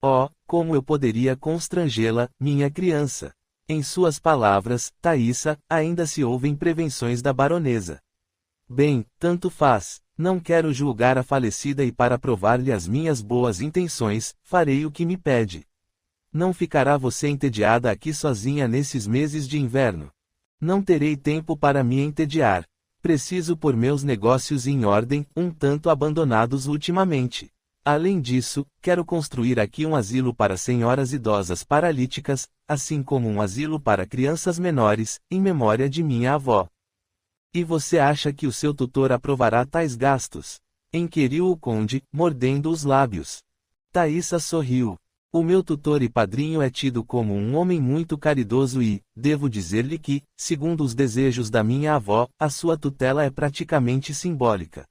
"Oh, como eu poderia constrangê-la, minha criança?" Em suas palavras, Thaisa, ainda se ouvem prevenções da baronesa. "Bem, tanto faz. Não quero julgar a falecida e para provar-lhe as minhas boas intenções, farei o que me pede. Não ficará você entediada aqui sozinha nesses meses de inverno. Não terei tempo para me entediar. Preciso pôr meus negócios em ordem, um tanto abandonados ultimamente. Além disso, quero construir aqui um asilo para senhoras idosas paralíticas, assim como um asilo para crianças menores, em memória de minha avó." "E você acha que o seu tutor aprovará tais gastos?" inquiriu o conde, mordendo os lábios. Thaisa sorriu. "O meu tutor e padrinho é tido como um homem muito caridoso e, devo dizer-lhe que, segundo os desejos da minha avó, a sua tutela é praticamente simbólica.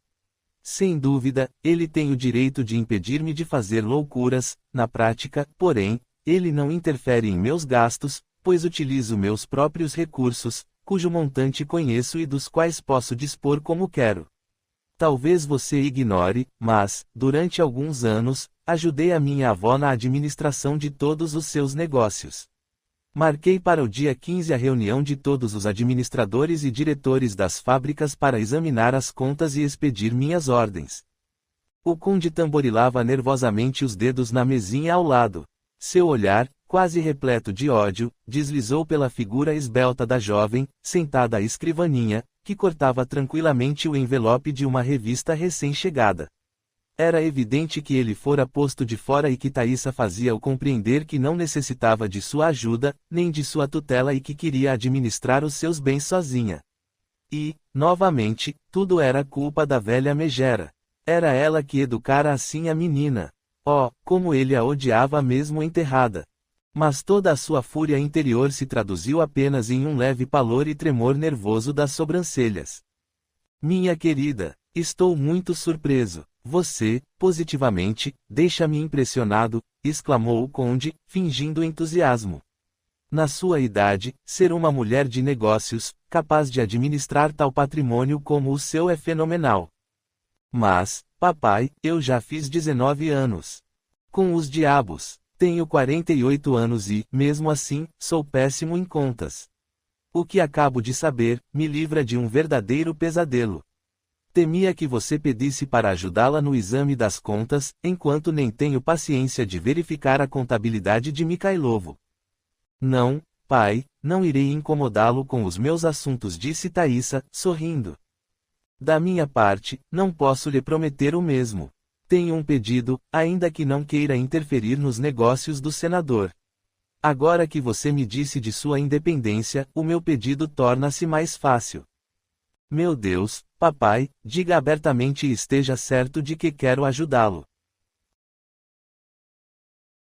Sem dúvida, ele tem o direito de impedir-me de fazer loucuras, na prática, porém, ele não interfere em meus gastos, pois utilizo meus próprios recursos, cujo montante conheço e dos quais posso dispor como quero. Talvez você ignore, mas, durante alguns anos, ajudei a minha avó na administração de todos os seus negócios. Marquei para o dia 15 a reunião de todos os administradores e diretores das fábricas para examinar as contas e expedir minhas ordens. O conde tamborilava nervosamente os dedos na mesinha ao lado. Seu olhar, quase repleto de ódio, deslizou pela figura esbelta da jovem, sentada à escrivaninha, que cortava tranquilamente o envelope de uma revista recém-chegada. Era evidente que ele fora posto de fora e que Thaisa fazia-o compreender que não necessitava de sua ajuda, nem de sua tutela e que queria administrar os seus bens sozinha. E, novamente, tudo era culpa da velha megera. Era ela que educara assim a menina. Oh, como ele a odiava mesmo enterrada! Mas toda a sua fúria interior se traduziu apenas em um leve palor e tremor nervoso das sobrancelhas. Minha querida, estou muito surpreso. Você, positivamente, deixa-me impressionado, exclamou o conde, fingindo entusiasmo. Na sua idade, ser uma mulher de negócios, capaz de administrar tal patrimônio como o seu é fenomenal. Mas, papai, eu já fiz 19 anos. Com os diabos, tenho 48 anos e, mesmo assim, sou péssimo em contas. O que acabo de saber, me livra de um verdadeiro pesadelo. Temia que você pedisse para ajudá-la no exame das contas, enquanto nem tenho paciência de verificar a contabilidade de Mikhailovo. Não, pai, não irei incomodá-lo com os meus assuntos, disse Thaisa, sorrindo. Da minha parte, não posso lhe prometer o mesmo. Tenho um pedido, ainda que não queira interferir nos negócios do senador. Agora que você me disse de sua independência, o meu pedido torna-se mais fácil. Meu Deus, papai, diga abertamente e esteja certo de que quero ajudá-lo.